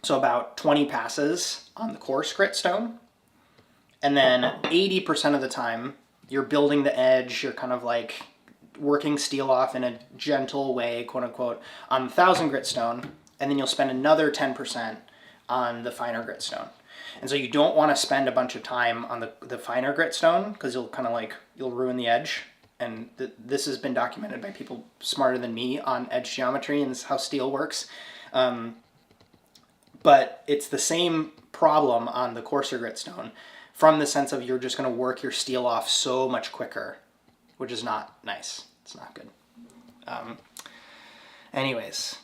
so about 20 passes on the coarse grit stone, and then 80% of the time, you're building the edge, you're kind of like working steel off in a gentle way, quote unquote, on the 1000 grit stone, and then you'll spend another 10% on the finer grit stone. And so you don't want to spend a bunch of time on the finer grit stone because you'll kind of like, you'll ruin the edge. And this has been documented by people smarter than me on edge geometry and how steel works. But it's the same problem on the coarser grit stone from the sense of you're just going to work your steel off so much quicker, which is not nice. It's not good. Anyways,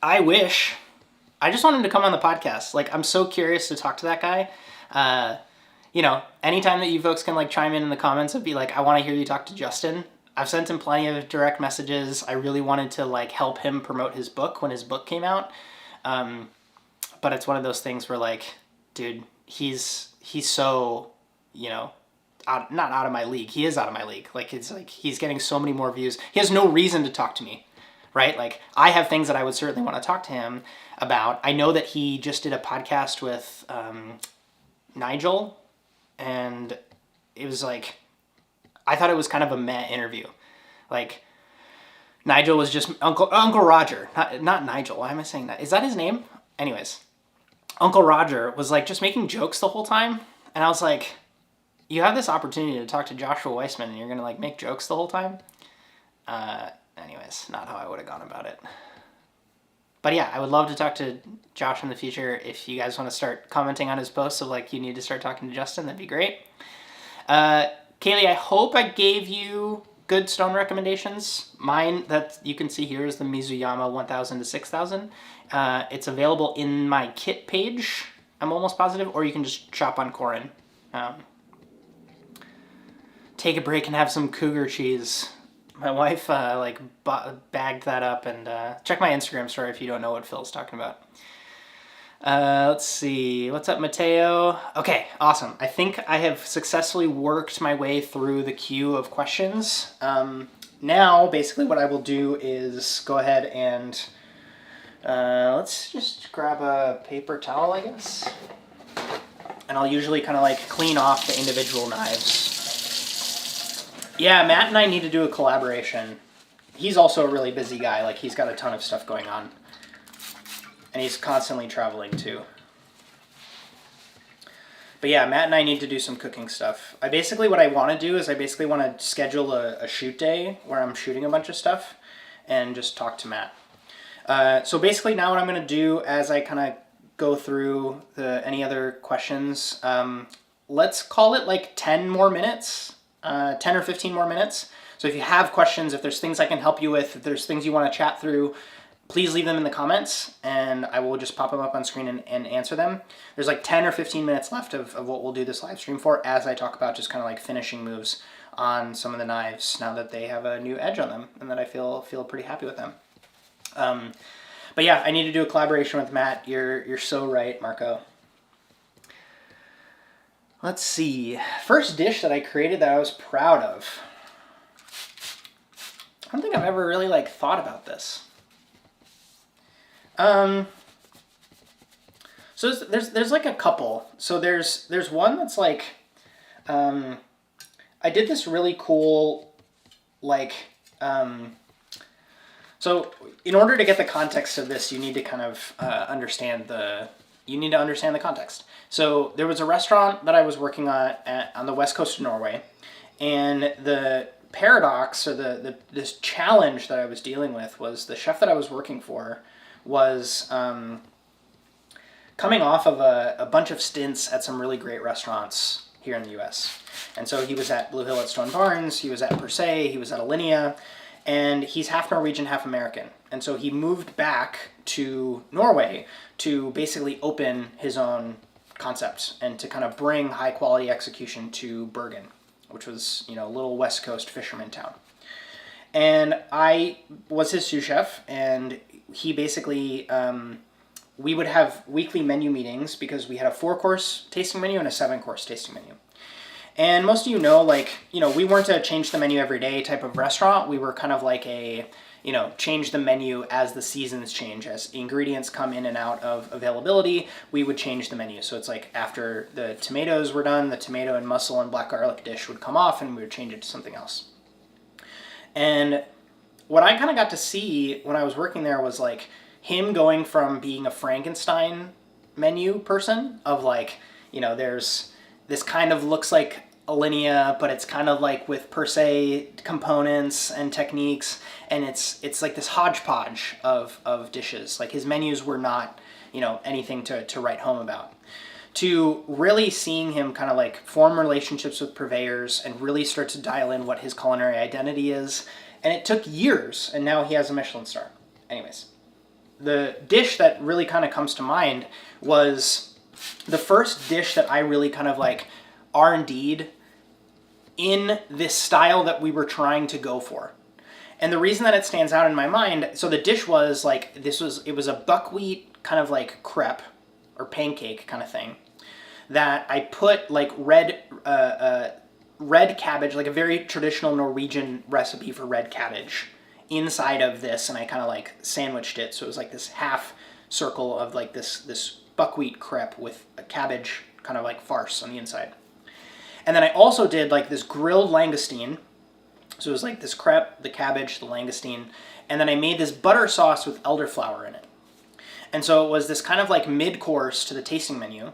I just want him to come on the podcast. Like, I'm so curious to talk to that guy. Anytime that you folks can like chime in the comments and be like, I want to hear you talk to Justin. I've sent him plenty of direct messages. I really wanted to like help him promote his book when his book came out. But it's one of those things where like, dude, he's so, not out of my league. He is out of my league. Like, it's like, he's getting so many more views. He has no reason to talk to me, right? Like, I have things that I would certainly want to talk to him about. I know that he just did a podcast with, Nigel, and it was like, I thought it was kind of a meh interview. Like, Nigel was just Uncle Roger, not Nigel. Why am I saying that? Is that his name? Anyways, Uncle Roger was like just making jokes the whole time, and I was like, you have this opportunity to talk to Joshua Weissman, and you're gonna like make jokes the whole time. Anyways, not how I would have gone about it. But yeah, I would love to talk to Josh in the future. If you guys want to start commenting on his posts of like, you need to start talking to Justin, that'd be great. Kaylee, I hope I gave you good stone recommendations. Mine that you can see here is the Mizuyama 1000 to 6000. It's available in my kit page, I'm almost positive, or you can just shop on Corin. Take a break and have some cougar cheese. My wife bagged that up, and check my Instagram story if you don't know what Phil's talking about. Let's see. What's up, Mateo? Okay, awesome. I think I have successfully worked my way through the queue of questions. Now, basically what I will do is go ahead and let's just grab a paper towel, I guess. And I'll usually kind of like clean off the individual knives. Yeah, Matt and I need to do a collaboration. He's also a really busy guy. Like, he's got a ton of stuff going on. And he's constantly traveling, too. But yeah, Matt and I need to do some cooking stuff. What I want to do is I basically want to schedule a shoot day where I'm shooting a bunch of stuff and just talk to Matt. So basically now what I'm going to do as I kind of go through any other questions, let's call it like 10 more minutes. 10 or 15 more minutes. So if you have questions, if there's things I can help you with, if there's things you want to chat through, please leave them in the comments and I will just pop them up on screen and answer them. There's like 10 or 15 minutes left of what we'll do this live stream for as I talk about just kind of like finishing moves on some of the knives now that they have a new edge on them, and that I feel pretty happy with them. But yeah, I need to do a collaboration with Matt. You're so right, Marco. Let's see. First dish that I created that I was proud of. I don't think I've ever really like thought about this. So there's like a couple. So there's one that's like, I did this really cool, like, so in order to get the context of this, you need to kind of understand the context. So there was a restaurant that I was working on the west coast of Norway, and the paradox or this challenge that I was dealing with was the chef that I was working for was coming off of a bunch of stints at some really great restaurants here in the U.S. And so he was at Blue Hill at Stone Barns, he was at Per Se, he was at Alinea, and he's half Norwegian, half American. And so he moved back to Norway to basically open his own concepts and to kind of bring high quality execution to Bergen, which was, a little West Coast fisherman town. And I was his sous chef, and he basically, we would have weekly menu meetings because we had a 4-course tasting menu and a 7-course tasting menu. And most of we weren't a change the menu every day type of restaurant. We were kind of like a, change the menu as the seasons change. As ingredients come in and out of availability, we would change the menu. So it's like after the tomatoes were done, the tomato and mussel and black garlic dish would come off and we would change it to something else. And what I kind of got to see when I was working there was like him going from being a Frankenstein menu person of like, there's this kind of looks like Alinea, but it's kind of like with Per Se components and techniques, and it's like this hodgepodge of dishes. Like his menus were not, anything to write home about. To really seeing him kind of like form relationships with purveyors and really start to dial in what his culinary identity is. And it took years, and now he has a Michelin star. Anyways, the dish that really kind of comes to mind was the first dish that I really kind of like R&D'd in this style that we were trying to go for. And the reason that it stands out in my mind, so the dish was like, it was a buckwheat kind of like crepe or pancake kind of thing that I put like red cabbage, like a very traditional Norwegian recipe for red cabbage inside of this, and I kind of like sandwiched it. So it was like this half circle of like this buckwheat crepe with a cabbage kind of like farce on the inside. And then I also did like this grilled langoustine. So it was like this crepe, the cabbage, the langoustine, and then I made this butter sauce with elderflower in it. And so it was this kind of like mid-course to the tasting menu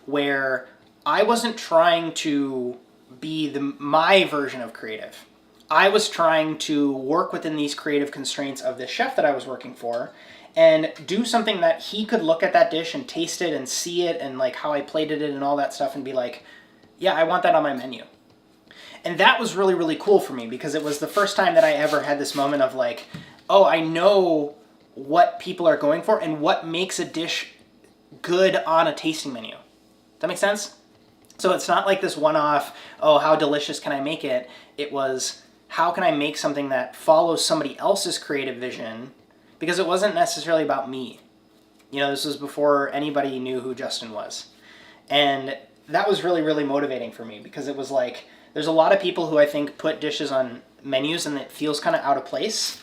where I wasn't trying to be my version of creative. I was trying to work within these creative constraints of the chef that I was working for and do something that he could look at that dish and taste it and see it and like how I plated it and all that stuff and be like, yeah, I want that on my menu. And that was really, really cool for me because it was the first time that I ever had this moment of like, oh, I know what people are going for and what makes a dish good on a tasting menu. Does that make sense? So it's not like this one-off, oh, how delicious can I make it? It was, how can I make something that follows somebody else's creative vision? Because it wasn't necessarily about me. This was before anybody knew who Justin was. And that was really, really motivating for me because it was like, there's a lot of people who I think put dishes on menus and it feels kind of out of place.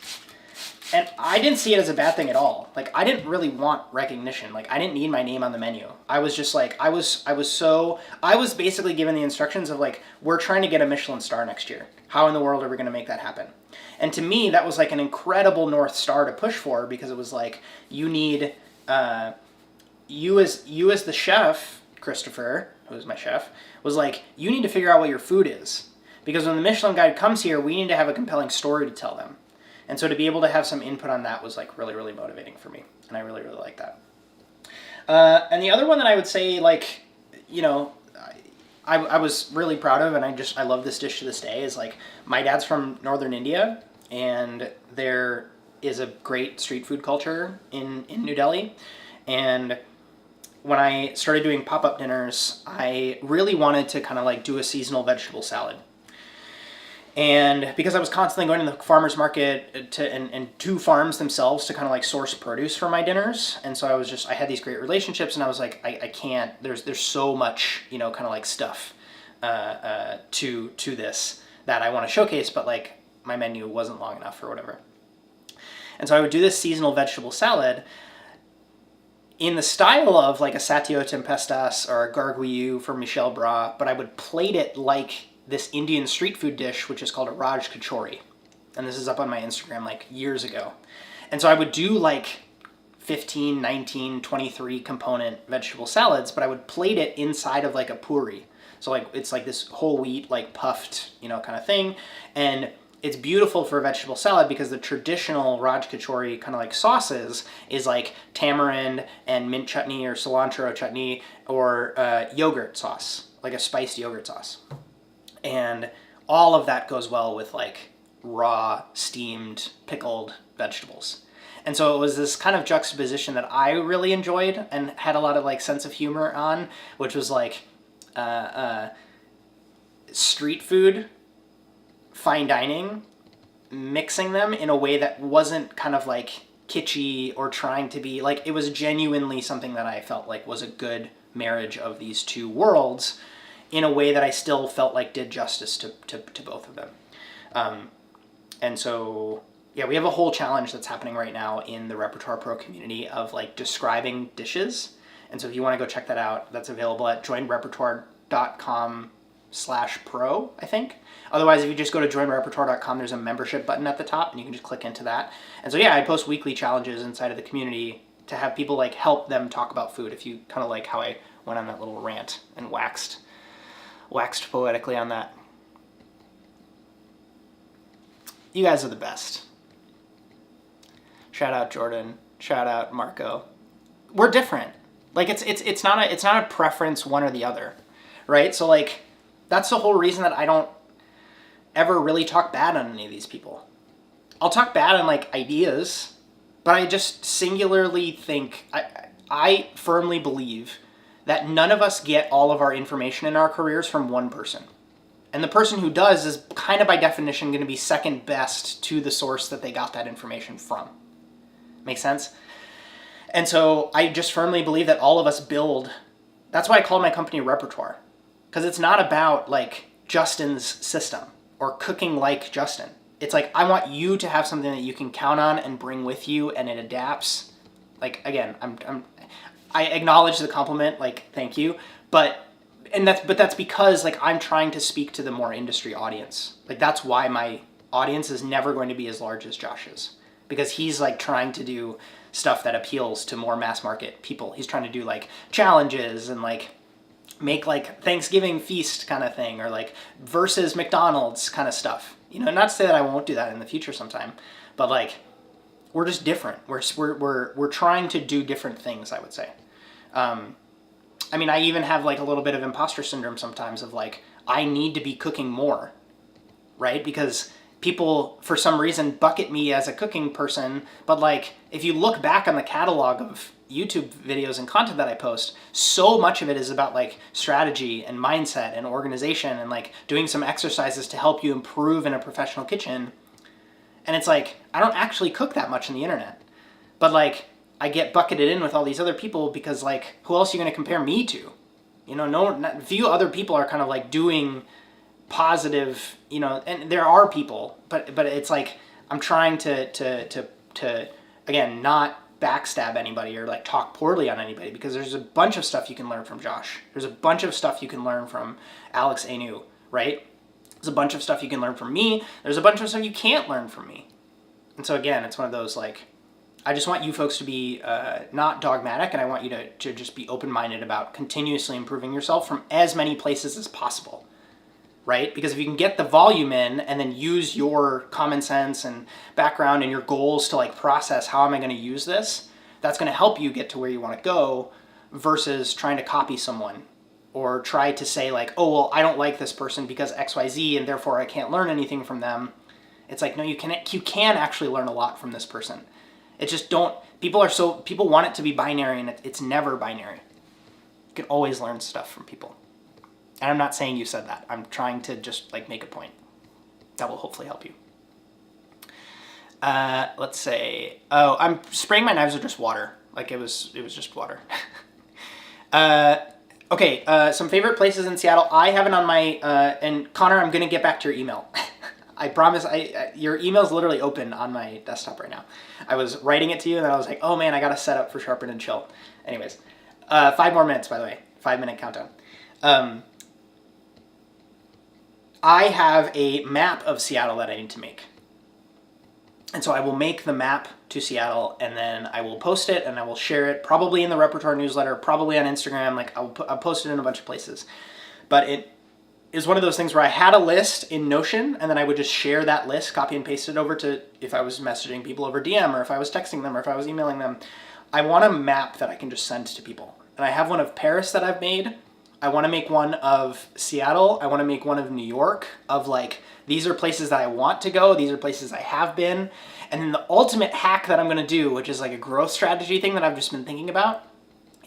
And I didn't see it as a bad thing at all. Like, I didn't really want recognition. Like, I didn't need my name on the menu. I was just like, I was basically given the instructions of like, we're trying to get a Michelin star next year. How in the world are we going to make that happen? And to me, that was like an incredible North Star to push for because it was like, you need, you as the chef, Christopher, who was my chef, was like, you need to figure out what your food is. Because when the Michelin Guide comes here, we need to have a compelling story to tell them. And so to be able to have some input on that was like really, really motivating for me. And I really, really like that. And the other one that I would say, like, I was really proud of, and I love this dish to this day, is like, my dad's from northern India, and there is a great street food culture in New Delhi. And when I started doing pop-up dinners, I really wanted to kind of like do a seasonal vegetable salad. And because I was constantly going to the farmer's market and to farms themselves to kind of like source produce for my dinners. And so I had these great relationships, and I was like, I can't, there's so much, kind of like stuff to this that I want to showcase, but like my menu wasn't long enough or whatever. And so I would do this seasonal vegetable salad in the style of like a satio tempestas or a gargouillu from Michel Bras, but I would plate it like this Indian street food dish, which is called a Raj Kachori. And this is up on my Instagram like years ago. And so I would do like 15, 19, 23 component vegetable salads, but I would plate it inside of like a puri. So like it's like this whole wheat, like puffed, kind of thing. And it's beautiful for a vegetable salad because the traditional Raj Kachori kind of like sauces is like tamarind and mint chutney or cilantro chutney or yogurt sauce, like a spiced yogurt sauce. And all of that goes well with like raw, steamed, pickled vegetables. And so it was this kind of juxtaposition that I really enjoyed and had a lot of like sense of humor on, which was like street food, fine dining, mixing them in a way that wasn't kind of like kitschy or trying to be like, it was genuinely something that I felt like was a good marriage of these two worlds in a way that I still felt like did justice to both of them. And so, yeah, we have a whole challenge that's happening right now in the Repertoire Pro community of like describing dishes. And so if you want to go check that out, that's available at joinrepertoire.com/pro, I think. Otherwise, if you just go to joinrepertoire.com, there's a membership button at the top and you can just click into that. And so, yeah, I post weekly challenges inside of the community to have people like help them talk about food. If you kind of like how I went on that little rant and waxed poetically on that. You guys are the best. Shout out Jordan. Shout out Marco. We're different. Like it's not a preference one or the other, right? So like that's the whole reason that I don't ever really talk bad on any of these people. I'll talk bad on like ideas, but I just singularly think I firmly believe that none of us get all of our information in our careers from one person. And the person who does is kind of by definition going to be second best to the source that they got that information from. Make sense? And so I just firmly believe that all of us build. That's why I call my company Repertoire. Because it's not about like Justin's system or cooking like Justin. It's like I want you to have something that you can count on and bring with you, and it adapts. Like again, I acknowledge the compliment, like thank you, but that's because like I'm trying to speak to the more industry audience. Like that's why my audience is never going to be as large as Josh's, because he's like trying to do stuff that appeals to more mass market people. He's trying to do like challenges and like make like Thanksgiving feast kind of thing, or like versus McDonald's kind of stuff. Not to say that I won't do that in the future sometime, but like we're just different. We're trying to do different things, I would say. I mean, I even have like a little bit of imposter syndrome sometimes of like, I need to be cooking more, right? Because people, for some reason, bucket me as a cooking person. But like, if you look back on the catalog of YouTube videos and content that I post, so much of it is about like strategy and mindset and organization and like doing some exercises to help you improve in a professional kitchen. And it's like, I don't actually cook that much on the internet, but like, I get bucketed in with all these other people because like, who else are you going to compare me to? Few other people are kind of like doing positive, and there are people, but it's like, I'm trying to again, not backstab anybody or like talk poorly on anybody, because there's a bunch of stuff you can learn from Josh. There's a bunch of stuff you can learn from Alex Anu, right? There's a bunch of stuff you can learn from me. There's a bunch of stuff you can't learn from me. And so again, it's one of those like, I just want you folks to be not dogmatic, and I want you to just be open-minded about continuously improving yourself from as many places as possible, right? Because if you can get the volume in and then use your common sense and background and your goals to like process how am I going to use this, that's going to help you get to where you want to go versus trying to copy someone or try to say like, oh, well, I don't like this person because XYZ and therefore I can't learn anything from them. It's like, no, you can actually learn a lot from this person. It just people want it to be binary, and it's never binary. You can always learn stuff from people. And I'm not saying you said that. I'm trying to just like make a point. that will hopefully help you. Let's say, oh, I'm spraying my knives with just water. Like it was just water. Okay, some favorite places in Seattle. I have it on my, and Connor, I'm going to get back to your email. I promise, your email's literally open on my desktop right now. I was writing it to you and then I was like, oh man, I got to set up for Sharpen and Chill. Anyways, 5 more minutes, by the way, 5-minute countdown. I have a map of Seattle that I need to make. And so I will make the map to Seattle and then I will post it and I will share it probably in the Repertoire newsletter, probably on Instagram. Like I'll post it in a bunch of places. But it is one of those things where I had a list in Notion and then I would just share that list, copy and paste it over to if I was messaging people over DM or if I was texting them or if I was emailing them. I want a map that I can just send to people. And I have one of Paris that I've made. I want to make one of Seattle. I want to make one of New York of like, these are places that I want to go. These are places I have been. And then the ultimate hack that I'm going to do, which is like a growth strategy thing that I've just been thinking about,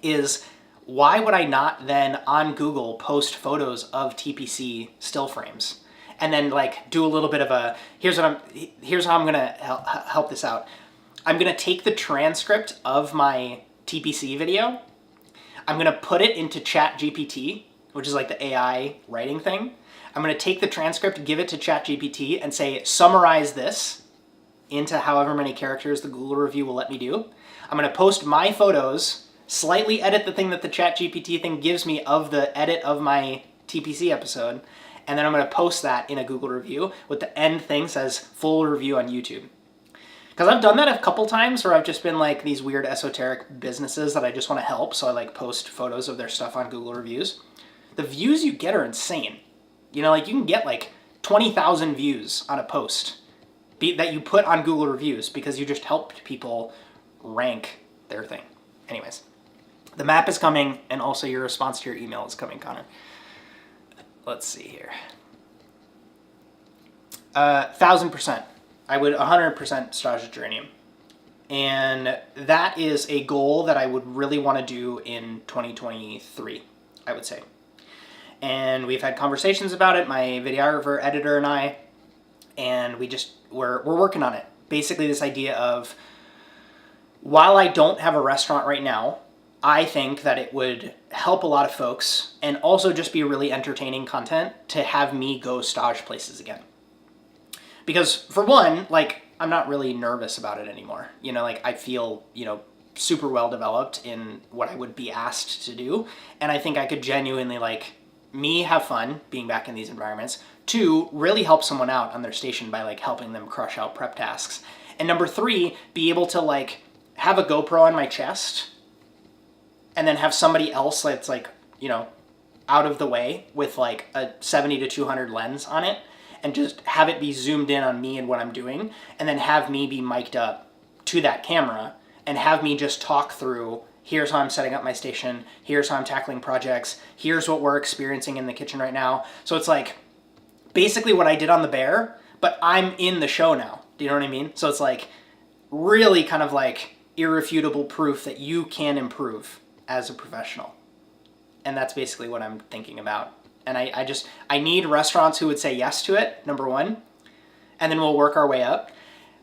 is why would I not then on Google post photos of TPC still frames? And then like do a little bit of a, here's how I'm going to help this out. I'm going to take the transcript of my TPC video. I'm going to put it into ChatGPT, which is like the AI writing thing. I'm going to take the transcript, give it to ChatGPT and say, summarize this into however many characters the Google review will let me do. I'm going to post my photos, slightly edit the thing that the ChatGPT thing gives me of the edit of my TPC episode, and then I'm going to post that in a Google review with the end thing says full review on YouTube. Because I've done that a couple times where I've just been like these weird esoteric businesses that I just want to help, so I like post photos of their stuff on Google reviews. The views you get are insane. You know, like you can get like 20,000 views on a post that you put on Google reviews because you just helped people rank their thing. Anyways, the map is coming and also your response to your email is coming, Connor. Let's see here. 1,000%. I would 100% stage geranium. And that is a goal that I would really want to do in 2023, I would say. And we've had conversations about it, my videographer, editor, and I, and we're working on it. Basically this idea of, while I don't have a restaurant right now, I think that it would help a lot of folks and also just be really entertaining content to have me go stage places again. Because for one, like, I'm not really nervous about it anymore. You know, like I feel, you know, super well developed in what I would be asked to do. And I think I could genuinely like have fun being back in these environments. 2, really help someone out on their station by like helping them crush out prep tasks. And number 3, be able to like have a GoPro on my chest and then have somebody else that's like, you know, out of the way with like a 70 to 200 lens on it and just have it be zoomed in on me and what I'm doing and then have me be mic'd up to that camera and have me just talk through, here's how I'm setting up my station, here's how I'm tackling projects, here's what we're experiencing in the kitchen right now. So it's like basically what I did on the bear, but I'm in the show now. Do you know what I mean? So it's like really kind of like irrefutable proof that you can improve as a professional. And that's basically what I'm thinking about. And I need restaurants who would say yes to it, number 1, and then we'll work our way up.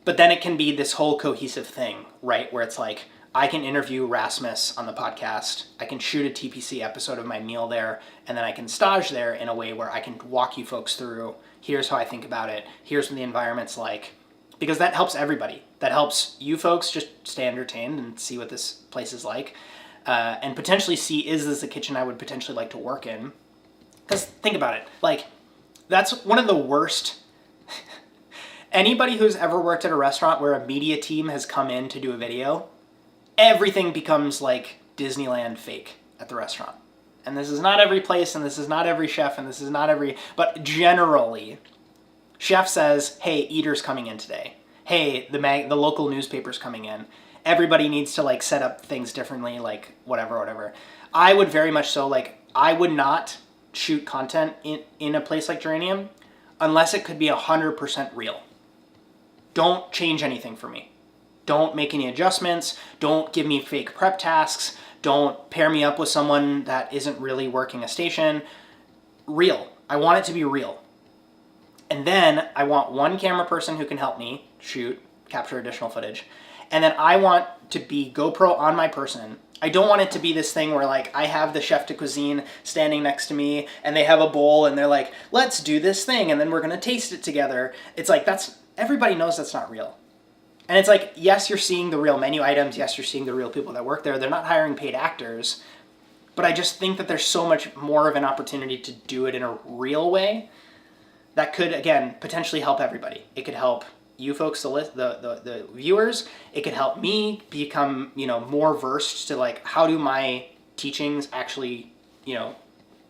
But then it can be this whole cohesive thing, right? Where it's like, I can interview Rasmus on the podcast, I can shoot a TPC episode of my meal there, and then I can stage there in a way where I can walk you folks through, here's how I think about it, here's what the environment's like. Because that helps everybody. That helps you folks just stay entertained and see what this place is like. And potentially see, is this a kitchen I would potentially like to work in? Because think about it, like, that's one of the worst. Anybody who's ever worked at a restaurant where a media team has come in to do a video, everything becomes like Disneyland fake at the restaurant. And this is not every place, and this is not every chef, and this is not every, but generally, chef says, hey, eater's coming in today. Hey, the local newspaper's coming in. Everybody needs to like set up things differently, like whatever. I would very much so, like, I would not shoot content in a place like Geranium unless it could be 100% real. Don't change anything for me. Don't make any adjustments. Don't give me fake prep tasks. Don't pair me up with someone that isn't really working a station. Real. I want it to be real. And then I want one camera person who can help me shoot, capture additional footage. And then I want to be GoPro on my person. I don't want it to be this thing where like I have the chef de cuisine standing next to me and they have a bowl and they're like, let's do this thing and then we're gonna taste it together. It's like, everybody knows that's not real. And it's like, yes, you're seeing the real menu items. Yes, you're seeing the real people that work there. They're not hiring paid actors. But I just think that there's so much more of an opportunity to do it in a real way that could, again, potentially help everybody. It could help you folks, the viewers. It could help me become, more versed to like, how do my teachings actually,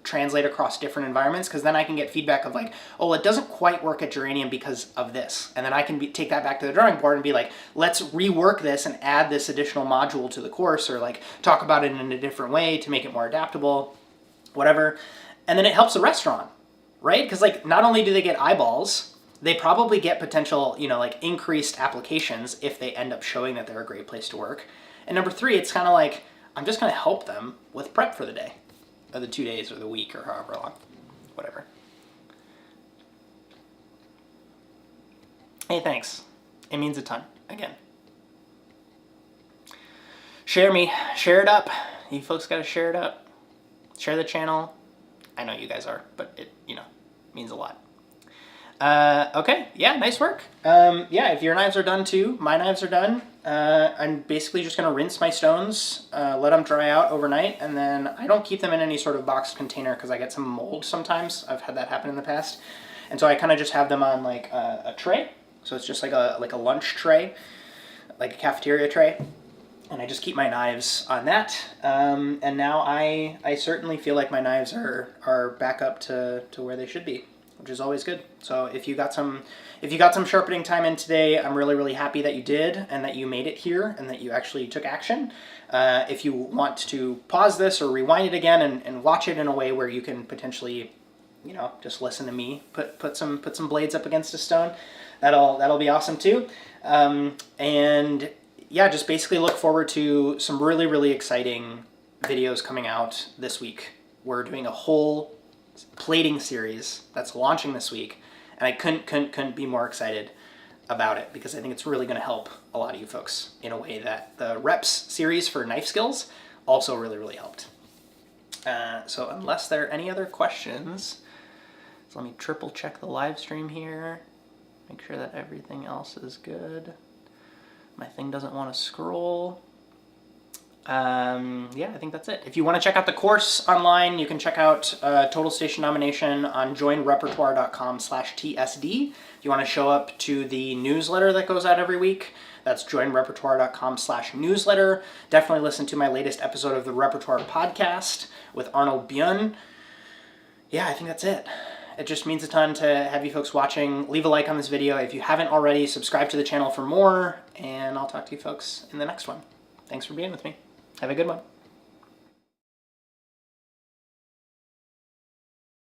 translate across different environments, because then I can get feedback of like, oh, it doesn't quite work at Geranium because of this. And then I can take that back to the drawing board and be like, let's rework this and add this additional module to the course, or like talk about it in a different way to make it more adaptable, whatever. And then it helps the restaurant, right? Because like, not only do they get eyeballs, they probably get potential, like increased applications if they end up showing that they're a great place to work. And number 3, it's kind of like, I'm just going to help them with prep for the day, or the 2 days, or the week, or however long, whatever. Hey, thanks. It means a ton, again. Share me, share it up. You folks gotta share it up. Share the channel. I know you guys are, but it, means a lot. Okay, yeah, nice work. Yeah, if your knives are done too, my knives are done. I'm basically just gonna rinse my stones, let them dry out overnight, and then I don't keep them in any sort of boxed container because I get some mold sometimes. I've had that happen in the past. And so I kind of just have them on like a tray. So it's just like a lunch tray, like a cafeteria tray. And I just keep my knives on that. And now I certainly feel like my knives are back up to where they should be, which is always good. So if you got some sharpening time in today, I'm really, really happy that you did and that you made it here and that you actually took action. If you want to pause this or rewind it again and watch it in a way where you can potentially, just listen to me put some blades up against a stone, that'll be awesome too. And yeah, just basically look forward to some really, really exciting videos coming out this week. We're doing a whole plating series that's launching this week, and I couldn't be more excited about it because I think it's really going to help a lot of you folks in a way that the reps series for knife skills also really, really helped. So unless there are any other questions, so let me triple check the live stream here, make sure that everything else is good. My thing doesn't want to scroll. Yeah, I think that's it. If you want to check out the course online, you can check out Total Station Nomination on joinrepertoire.com/TSD. If you want to show up to the newsletter that goes out every week, that's joinrepertoire.com/newsletter. Definitely listen to my latest episode of the Repertoire podcast with Arnold Björn. Yeah, I think that's it. It just means a ton to have you folks watching. Leave a like on this video. If you haven't already, subscribe to the channel for more, and I'll talk to you folks in the next one. Thanks for being with me. Have a good one.